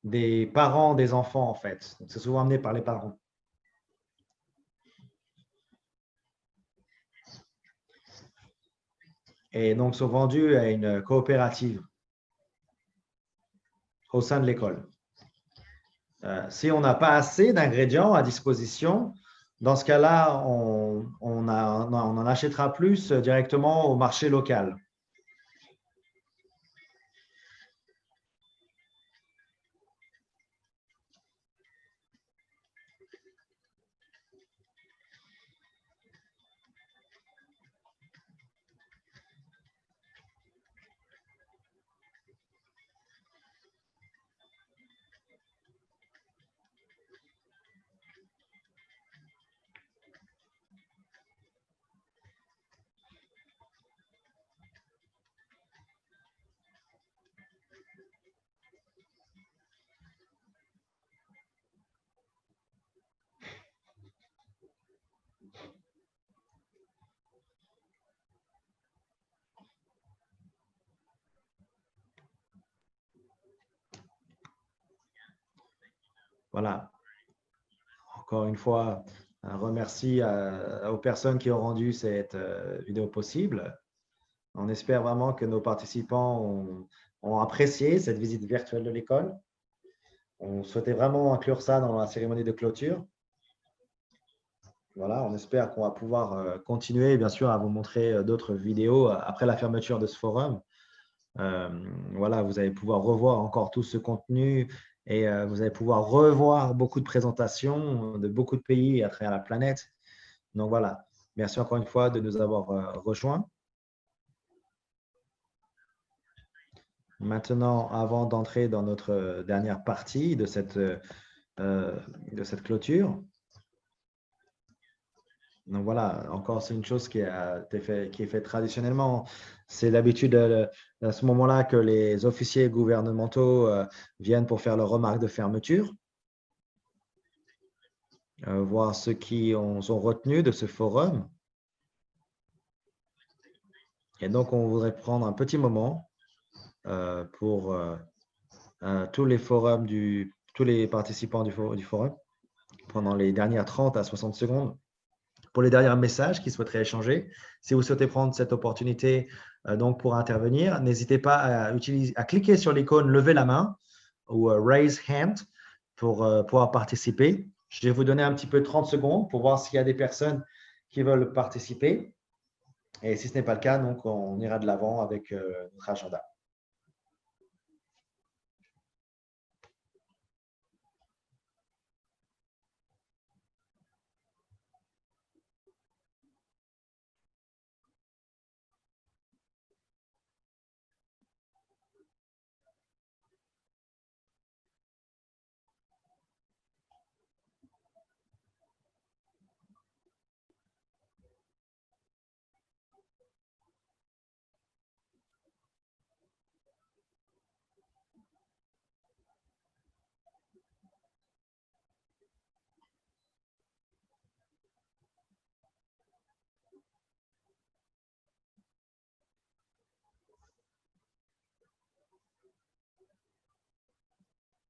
des parents des enfants, en fait. C'est souvent amené par les parents. Et donc, sont vendus à une coopérative au sein de l'école. Si on n'a pas assez d'ingrédients à disposition, dans ce cas-là, on en achètera plus directement au marché local. Voilà. Encore une fois, un remercie aux personnes qui ont rendu cette vidéo possible. On espère vraiment que nos participants ont apprécié cette visite virtuelle de l'école. On souhaitait vraiment inclure ça dans la cérémonie de clôture. Voilà, on espère qu'on va pouvoir continuer, bien sûr, à vous montrer d'autres vidéos après la fermeture de ce forum. Voilà, vous allez pouvoir revoir encore tout ce contenu et vous allez pouvoir revoir beaucoup de présentations de beaucoup de pays à travers la planète. Donc voilà, merci encore une fois de nous avoir rejoints. Maintenant, avant d'entrer dans notre dernière partie de cette clôture, donc voilà, encore c'est une chose qui est faite traditionnellement. C'est d'habitude à ce moment-là que les officiers gouvernementaux viennent pour faire leurs remarques de fermeture, voir ceux qui sont retenus de ce forum. Et donc, on voudrait prendre un petit moment pour tous les participants du forum pendant les dernières 30 à 60 secondes. Pour les derniers messages qu'ils souhaiteraient échanger, si vous souhaitez prendre cette opportunité donc pour intervenir, n'hésitez pas à cliquer sur l'icône « Lever la main » ou « Raise Hand » pour pouvoir participer. Je vais vous donner un petit peu 30 secondes pour voir s'il y a des personnes qui veulent participer. Et si ce n'est pas le cas, donc on ira de l'avant avec notre agenda.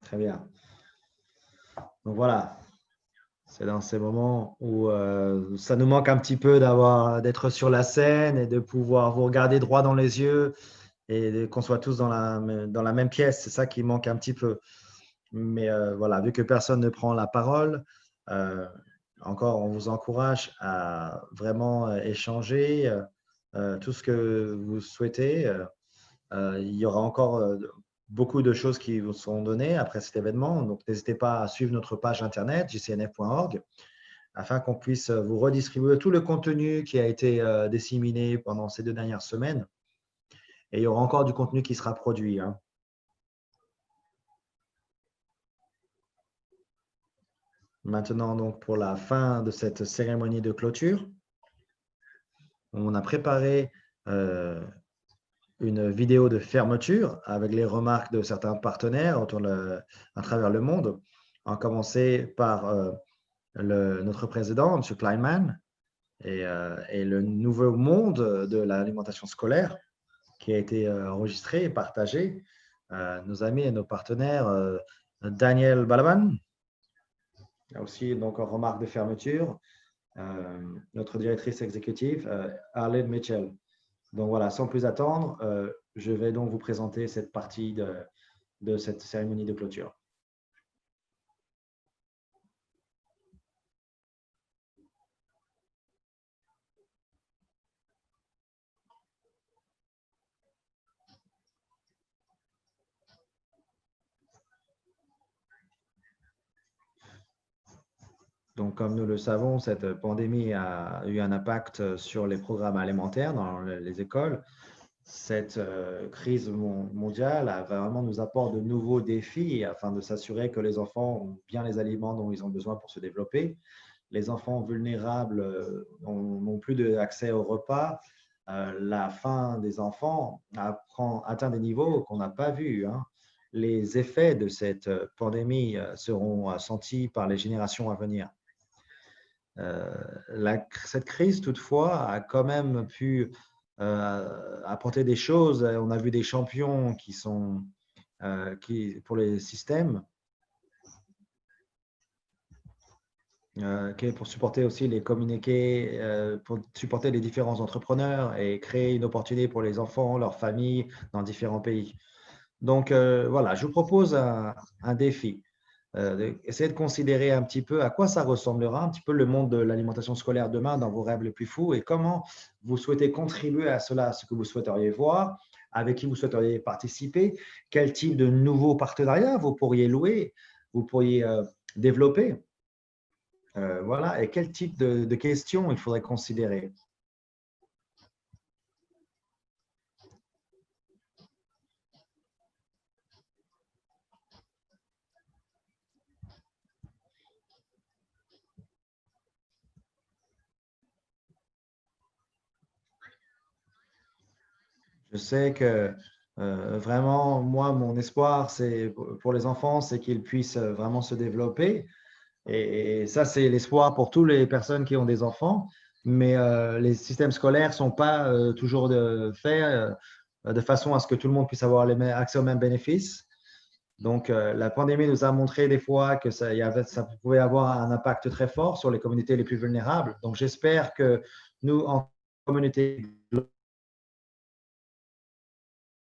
Très bien. Donc voilà, c'est dans ces moments où ça nous manque un petit peu d'être sur la scène et de pouvoir vous regarder droit dans les yeux et qu'on soit tous dans la même pièce. C'est ça qui manque un petit peu. Mais voilà, vu que personne ne prend la parole, encore, on vous encourage à vraiment échanger tout ce que vous souhaitez. Il y aura encore beaucoup de choses qui vous seront données après cet événement. Donc, n'hésitez pas à suivre notre page internet, jcnf.org, afin qu'on puisse vous redistribuer tout le contenu qui a été disséminé pendant ces 2 dernières semaines. Et il y aura encore du contenu qui sera produit. Maintenant, donc, pour la fin de cette cérémonie de clôture, on a préparé une vidéo de fermeture avec les remarques de certains partenaires à travers le monde, en commencer par notre président, M. Kleinman, et le nouveau monde de l'alimentation scolaire qui a été enregistré et partagé. Nos amis et nos partenaires, Daniel Balaban, aussi donc en remarque de fermeture, notre directrice exécutive, Arlene Mitchell. Donc voilà, sans plus attendre, je vais donc vous présenter cette partie de cette cérémonie de clôture. Donc, comme nous le savons, cette pandémie a eu un impact sur les programmes alimentaires dans les écoles. Cette crise mondiale vraiment nous apporte de nouveaux défis afin de s'assurer que les enfants ont bien les aliments dont ils ont besoin pour se développer. Les enfants vulnérables n'ont plus accès au repas. La faim des enfants atteint des niveaux qu'on n'a pas vus. Les effets de cette pandémie seront sentis par les générations à venir. Cette crise, toutefois, a quand même pu apporter des choses. On a vu des champions pour les systèmes, pour supporter aussi les communiqués, pour supporter les différents entrepreneurs et créer une opportunité pour les enfants, leurs familles dans différents pays. Donc voilà, je vous propose un défi. Essayez de considérer un petit peu à quoi ça ressemblera, un petit peu le monde de l'alimentation scolaire demain dans vos rêves les plus fous et comment vous souhaitez contribuer à cela, ce que vous souhaiteriez voir, avec qui vous souhaiteriez participer, quel type de nouveaux partenariats vous pourriez louer, vous pourriez développer. Voilà, et quel type de questions il faudrait considérer. Je sais que vraiment, moi, mon espoir pour les enfants, c'est qu'ils puissent vraiment se développer. Et ça, c'est l'espoir pour toutes les personnes qui ont des enfants. Mais les systèmes scolaires ne sont pas toujours faits de façon à ce que tout le monde puisse avoir accès aux mêmes bénéfices. Donc, la pandémie nous a montré des fois que ça pouvait avoir un impact très fort sur les communautés les plus vulnérables. Donc, j'espère que nous, en communauté,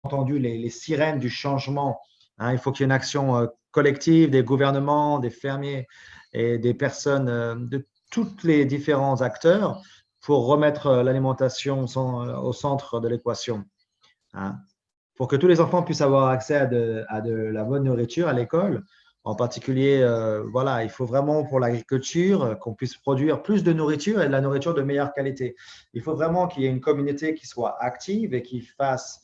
entendu les sirènes du changement. Il faut qu'il y ait une action collective, des gouvernements, des fermiers et des personnes de tous les différents acteurs pour remettre l'alimentation au centre de l'équation, hein. Pour que tous les enfants puissent avoir accès à de la bonne nourriture à l'école. En particulier, voilà, il faut vraiment pour l'agriculture qu'on puisse produire plus de nourriture et de la nourriture de meilleure qualité. Il faut vraiment qu'il y ait une communauté qui soit active et qui fasse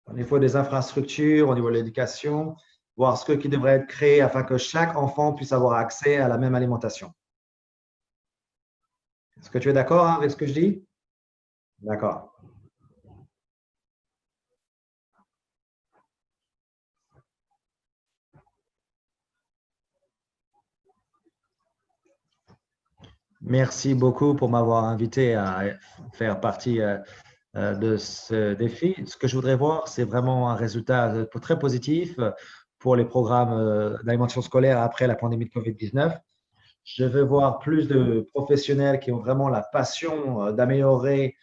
au niveau des infrastructures, au niveau de l'éducation, voir ce qui devrait être créé afin que chaque enfant puisse avoir accès à la même alimentation. Est-ce que tu es d'accord avec ce que je dis? D'accord. Merci beaucoup pour m'avoir invité à faire partie de ce défi. Ce que je voudrais voir, c'est vraiment un résultat très positif pour les programmes d'alimentation scolaire après la pandémie de COVID-19. Je veux voir plus de professionnels qui ont vraiment la passion d'améliorer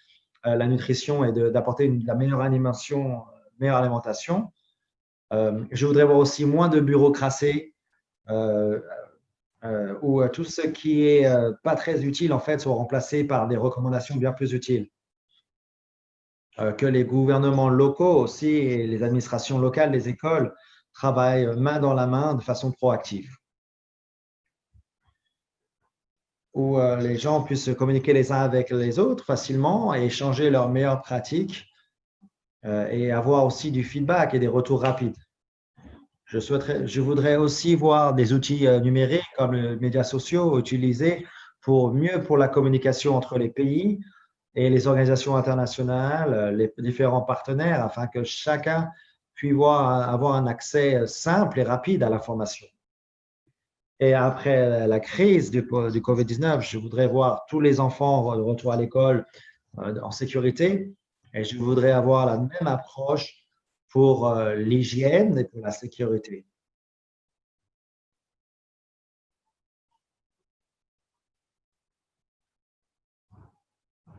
la nutrition et d'apporter la meilleure animation, meilleure alimentation. Je voudrais voir aussi moins de bureaucratie euh, où tout ce qui est pas très utile en fait soit remplacé par des recommandations bien plus utiles. Que les gouvernements locaux aussi et les administrations locales des écoles travaillent main dans la main de façon proactive, où les gens puissent communiquer les uns avec les autres facilement et échanger leurs meilleures pratiques et avoir aussi du feedback et des retours rapides. Je voudrais aussi voir des outils numériques comme les médias sociaux utilisés pour la communication entre les pays et les organisations internationales, les différents partenaires, afin que chacun puisse avoir un accès simple et rapide à l'information. Et après la crise du COVID-19, je voudrais voir tous les enfants de retour à l'école en sécurité et je voudrais avoir la même approche pour l'hygiène et pour la sécurité.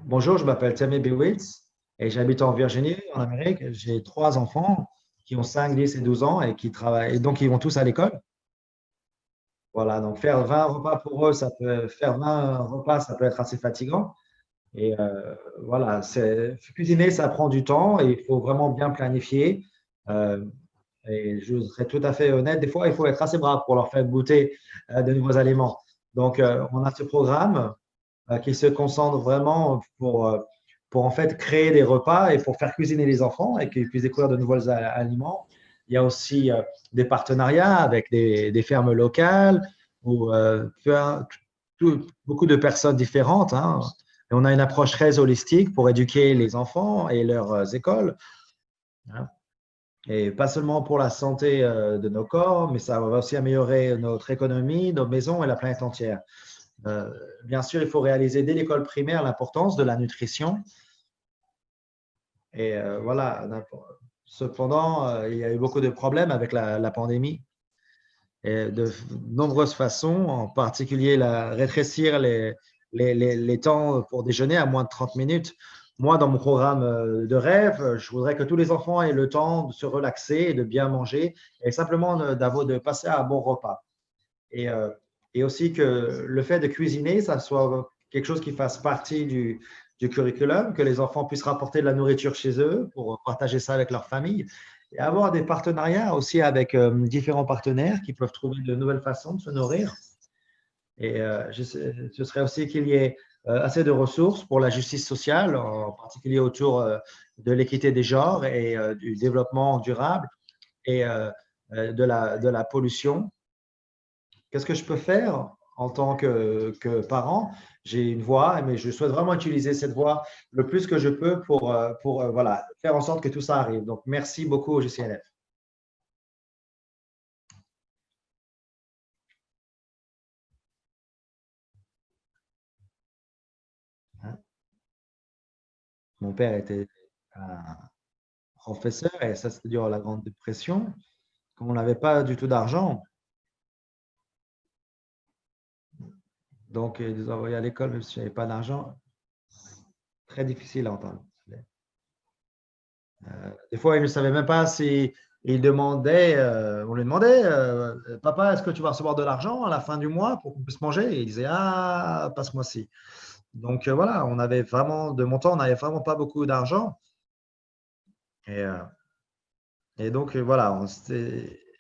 Bonjour, je m'appelle Tammy Biwitz et j'habite en Virginie, en Amérique. J'ai trois enfants qui ont 5, 10 et 12 ans et qui travaillent, et donc ils vont tous à l'école. Voilà, donc faire 20 repas pour eux, faire 20 repas, ça peut être assez fatigant. Et voilà, cuisiner, ça prend du temps et il faut vraiment bien planifier. Euh, et je serais tout à fait honnête, des fois, il faut être assez brave pour leur faire goûter de nouveaux aliments. Donc, on a ce programme qui se concentre vraiment pour en fait créer des repas et pour faire cuisiner les enfants et qu'ils puissent découvrir de nouveaux aliments. Il y a aussi des partenariats avec des fermes locales ou beaucoup de personnes différentes, hein. Et on a une approche très holistique pour éduquer les enfants et leurs écoles, hein. Et pas seulement pour la santé de nos corps, mais ça va aussi améliorer notre économie, nos maisons et la planète entière. Bien sûr, il faut réaliser dès l'école primaire l'importance de la nutrition. Et voilà, cependant, il y a eu beaucoup de problèmes avec la pandémie et de nombreuses façons, en particulier rétrécir les temps pour déjeuner à moins de 30 minutes. Moi, dans mon programme de rêve, je voudrais que tous les enfants aient le temps de se relaxer et de bien manger et simplement de passer à un bon repas. Et, euh, et aussi que le fait de cuisiner, ça soit quelque chose qui fasse partie du curriculum, que les enfants puissent rapporter de la nourriture chez eux pour partager ça avec leur famille et avoir des partenariats aussi avec différents partenaires qui peuvent trouver de nouvelles façons de se nourrir. Et ce serait aussi qu'il y ait assez de ressources pour la justice sociale, en particulier autour de l'équité des genres et du développement durable et de la pollution. Qu'est-ce que je peux faire en tant que parent? J'ai une voix, mais je souhaite vraiment utiliser cette voix le plus que je peux pour voilà, faire en sorte que tout ça arrive. Donc, merci beaucoup au GCNF. Mon père était un professeur et ça, c'était durant la Grande Dépression. Comme on n'avait pas du tout d'argent, donc ils nous envoyaient à l'école même si je n'avais pas d'argent. Très difficile à entendre. Des fois, il ne savait même pas si il demandait, on lui demandait, Papa, est-ce que tu vas recevoir de l'argent à la fin du mois pour qu'on puisse manger? Et il disait, ah, pas ce mois-ci. Donc voilà, on avait vraiment, de mon temps, on n'avait vraiment pas beaucoup d'argent. Et, donc voilà,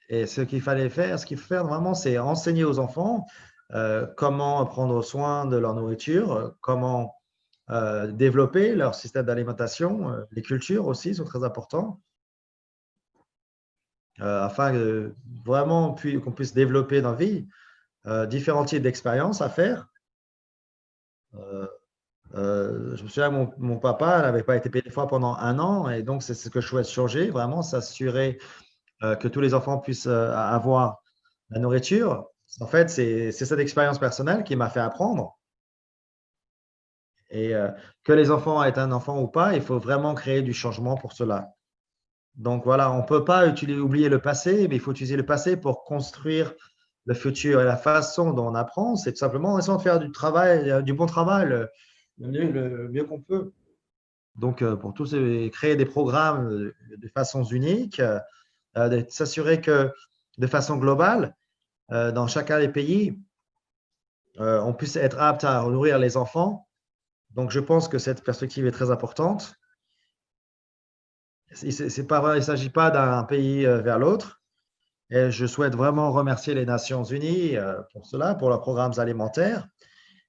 et ce qu'il fallait faire, ce qu'il faut faire vraiment, c'est enseigner aux enfants comment prendre soin de leur nourriture, comment développer leur système d'alimentation. Les cultures aussi sont très importantes. Afin que vraiment qu'on puisse développer dans la vie différents types d'expériences à faire. Je me souviens, mon papa n'avait pas été payé des fois pendant 1 an, et donc c'est ce que je souhaite changer, vraiment s'assurer que tous les enfants puissent avoir la nourriture. En fait, c'est cette expérience personnelle qui m'a fait apprendre. Et que les enfants aient un enfant ou pas, il faut vraiment créer du changement pour cela. Donc voilà, on ne peut pas oublier le passé, mais il faut utiliser le passé pour construire le futur. Et la façon dont on apprend, c'est tout simplement en essayant de faire du travail, du bon travail, le mieux qu'on peut. Donc, pour tous, créer des programmes de façons uniques, de s'assurer que de façon globale, dans chacun des pays, on puisse être apte à nourrir les enfants. Donc, je pense que cette perspective est très importante. Il ne s'agit pas d'un pays vers l'autre. Et je souhaite vraiment remercier les Nations Unies pour cela, pour leurs programmes alimentaires.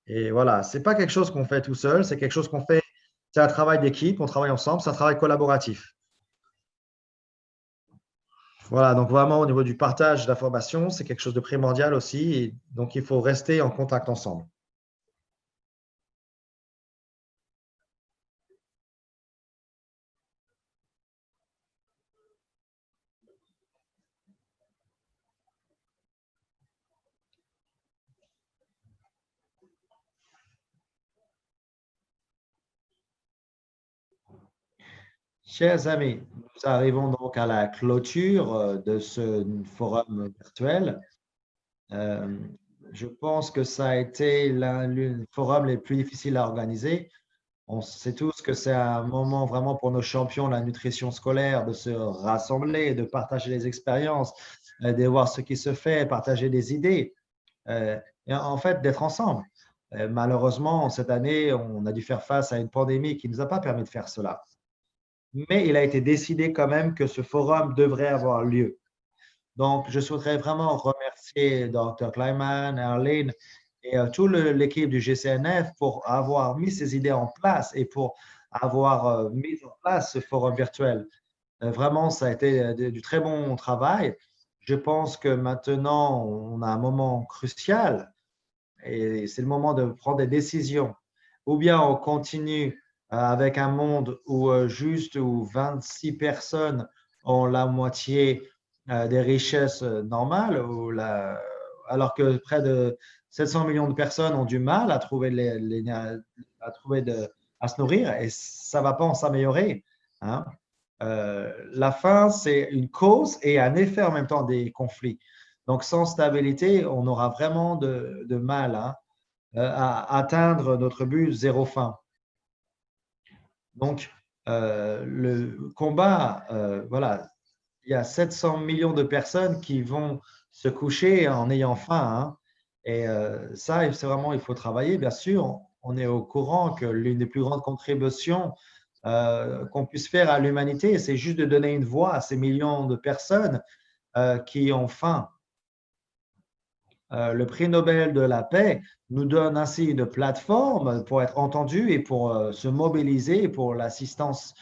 Et voilà, ce n'est pas quelque chose qu'on fait tout seul, c'est quelque chose qu'on fait, c'est un travail d'équipe, on travaille ensemble, c'est un travail collaboratif. Voilà, donc vraiment au niveau du partage d'informations, c'est quelque chose de primordial aussi. Et donc il faut rester en contact ensemble. Chers amis, nous arrivons donc à la clôture de ce forum virtuel. Euh, je pense que ça a été l'un des forums les plus difficiles à organiser. On sait tous que c'est un moment vraiment pour nos champions de la nutrition scolaire de se rassembler, de partager les expériences, de voir ce qui se fait, partager des idées, et en fait d'être ensemble. Malheureusement, cette année, on a dû faire face à une pandémie qui ne nous a pas permis de faire cela. Mais il a été décidé quand même que ce forum devrait avoir lieu. Donc, je souhaiterais vraiment remercier Dr. Kleiman, Arlene et toute l'équipe du GCNF pour avoir mis ces idées en place et pour avoir mis en place ce forum virtuel. Vraiment, ça a été du très bon travail. Je pense que maintenant, on a un moment crucial et c'est le moment de prendre des décisions. Ou bien on continue avec un monde où juste où 26 personnes ont la moitié des richesses normales, alors que près de 700 millions de personnes ont du mal à trouver, à se nourrir et ça ne va pas en s'améliorer. Hein. La faim, c'est une cause et un effet en même temps des conflits. Donc, sans stabilité, on aura vraiment de mal hein, à atteindre notre but zéro faim. Donc, le combat, voilà, il y a 700 millions de personnes qui vont se coucher en ayant faim. Hein, et ça, c'est vraiment, il faut travailler. Bien sûr, on est au courant que l'une des plus grandes contributions qu'on puisse faire à l'humanité, c'est juste de donner une voix à ces millions de personnes qui ont faim. Le prix Nobel de la paix nous donne ainsi une plateforme pour être entendus et pour se mobiliser pour l'assistance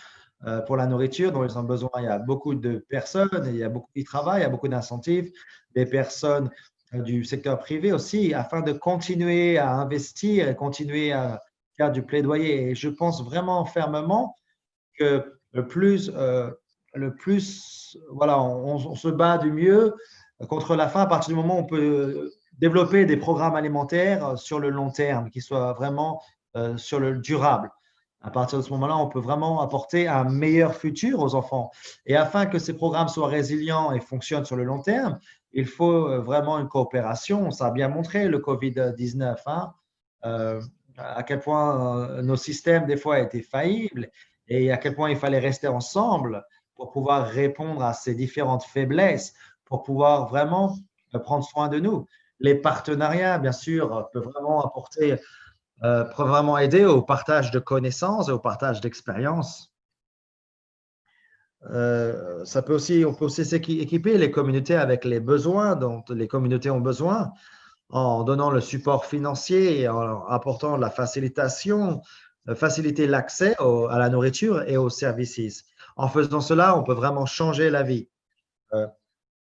pour la nourriture dont ils ont besoin. Il y a beaucoup de personnes, il y a beaucoup qui travaillent, il y a beaucoup d'incentives, des personnes du secteur privé aussi, afin de continuer à investir et continuer à faire du plaidoyer. Et je pense vraiment fermement que voilà, on se bat du mieux contre la faim à partir du moment où on peut développer des programmes alimentaires sur le long terme qui soient vraiment sur le durable. À partir de ce moment-là, on peut vraiment apporter un meilleur futur aux enfants. Et afin que ces programmes soient résilients et fonctionnent sur le long terme, il faut vraiment une coopération. Ça a bien montré le Covid-19, hein, à quel point nos systèmes, des fois, étaient faillibles et à quel point il fallait rester ensemble pour pouvoir répondre à ces différentes faiblesses, pour pouvoir vraiment prendre soin de nous. Les partenariats, bien sûr, peuvent vraiment apporter peut vraiment aider au partage de connaissances et au partage d'expériences. On peut aussi équiper les communautés avec les besoins dont les communautés ont besoin en donnant le support financier et en apportant la facilitation, faciliter l'accès à la nourriture et aux services. En faisant cela, on peut vraiment changer la vie. Euh,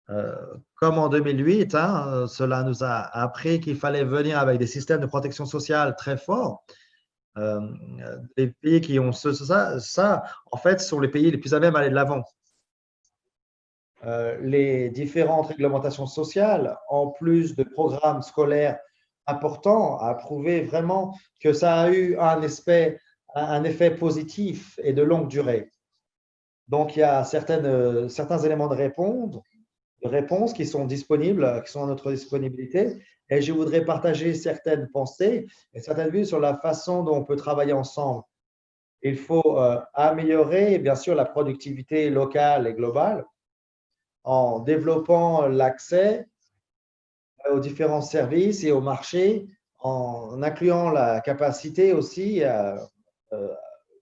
euh, Comme en 2008, hein, cela nous a appris qu'il fallait venir avec des systèmes de protection sociale très forts. Les pays qui ont ça, en fait, sont les pays les plus à même d'aller de l'avant. Les différentes réglementations sociales, en plus de programmes scolaires importants, a prouvé vraiment que ça a eu un effet positif et de longue durée. Donc, il y a certains éléments de réponse qui sont disponibles, qui sont à notre disponibilité. Et je voudrais partager certaines pensées et certaines vues sur la façon dont on peut travailler ensemble. Il faut améliorer, bien sûr, la productivité locale et globale en développant l'accès aux différents services et aux marchés, en incluant la capacité aussi de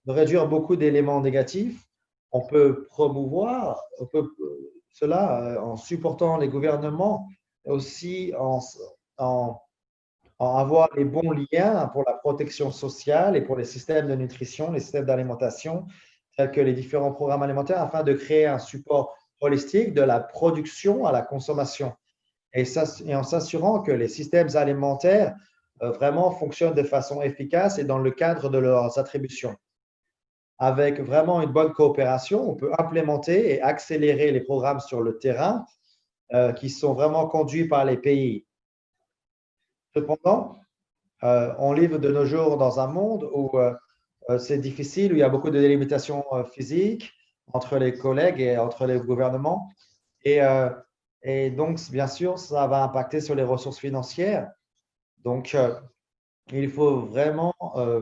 réduire beaucoup d'éléments négatifs. On peut promouvoir cela en supportant les gouvernements, aussi en avoir les bons liens pour la protection sociale et pour les systèmes de nutrition, les systèmes d'alimentation, tels que les différents programmes alimentaires, afin de créer un support holistique de la production à la consommation. Et en s'assurant que les systèmes alimentaires vraiment fonctionnent de façon efficace et dans le cadre de leurs attributions. Avec vraiment une bonne coopération, on peut implémenter et accélérer les programmes sur le terrain qui sont vraiment conduits par les pays. Cependant, on vit de nos jours dans un monde où c'est difficile, où il y a beaucoup de délimitations physiques entre les collègues et entre les gouvernements. Et, euh, et donc, bien sûr, ça va impacter sur les ressources financières. Donc, il faut vraiment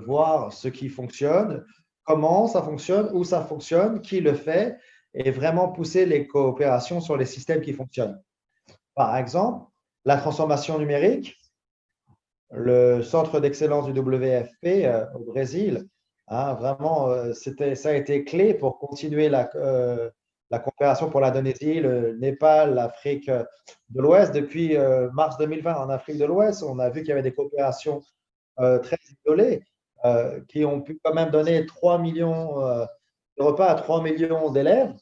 voir ce qui fonctionne, comment ça fonctionne, où ça fonctionne, qui le fait, et vraiment pousser les coopérations sur les systèmes qui fonctionnent. Par exemple, la transformation numérique, le centre d'excellence du WFP au Brésil, hein, vraiment, ça a été clé pour continuer la coopération pour l'Indonésie, le Népal, l'Afrique de l'Ouest. Depuis mars 2020, en Afrique de l'Ouest, on a vu qu'il y avait des coopérations très isolées qui ont pu quand même donner 3 millions de repas à 3 millions d'élèves.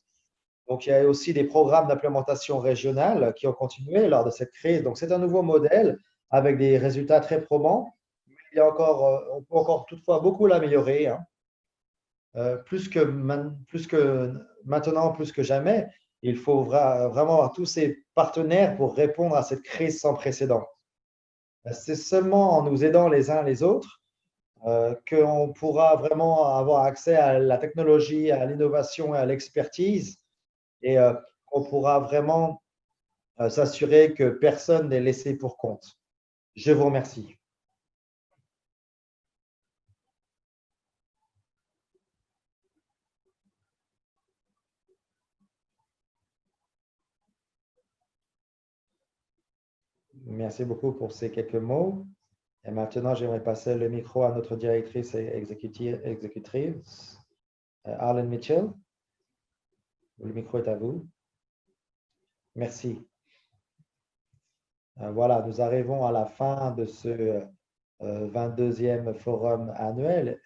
Donc, il y a aussi des programmes d'implémentation régionale qui ont continué lors de cette crise. Donc, c'est un nouveau modèle avec des résultats très probants. Il y a encore, on peut encore toutefois beaucoup l'améliorer, hein. Plus que maintenant, plus que jamais, il faut vraiment avoir tous ces partenaires pour répondre à cette crise sans précédent. C'est seulement en nous aidant les uns les autres qu'on pourra vraiment avoir accès à la technologie, à l'innovation et à l'expertise et qu'on pourra vraiment s'assurer que personne n'est laissé pour compte. Je vous remercie. Merci beaucoup pour ces quelques mots. Et maintenant, j'aimerais passer le micro à notre directrice exécutrice, Arlene Mitchell. Le micro est à vous. Merci. Voilà, nous arrivons à la fin de ce 22e forum annuel.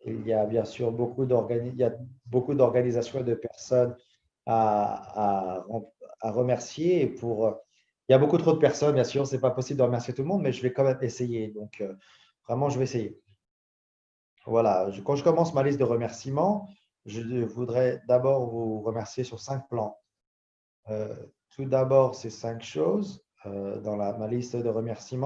Il y a bien sûr beaucoup d'organisations et de personnes à remercier. Il y a beaucoup trop de personnes, bien sûr, ce n'est pas possible de remercier tout le monde, mais je vais quand même essayer. Donc, vraiment, je vais essayer. Voilà, quand je commence ma liste de remerciements, je voudrais d'abord vous remercier sur 5 plans. Tout d'abord, ces 5 choses dans ma liste de remerciements.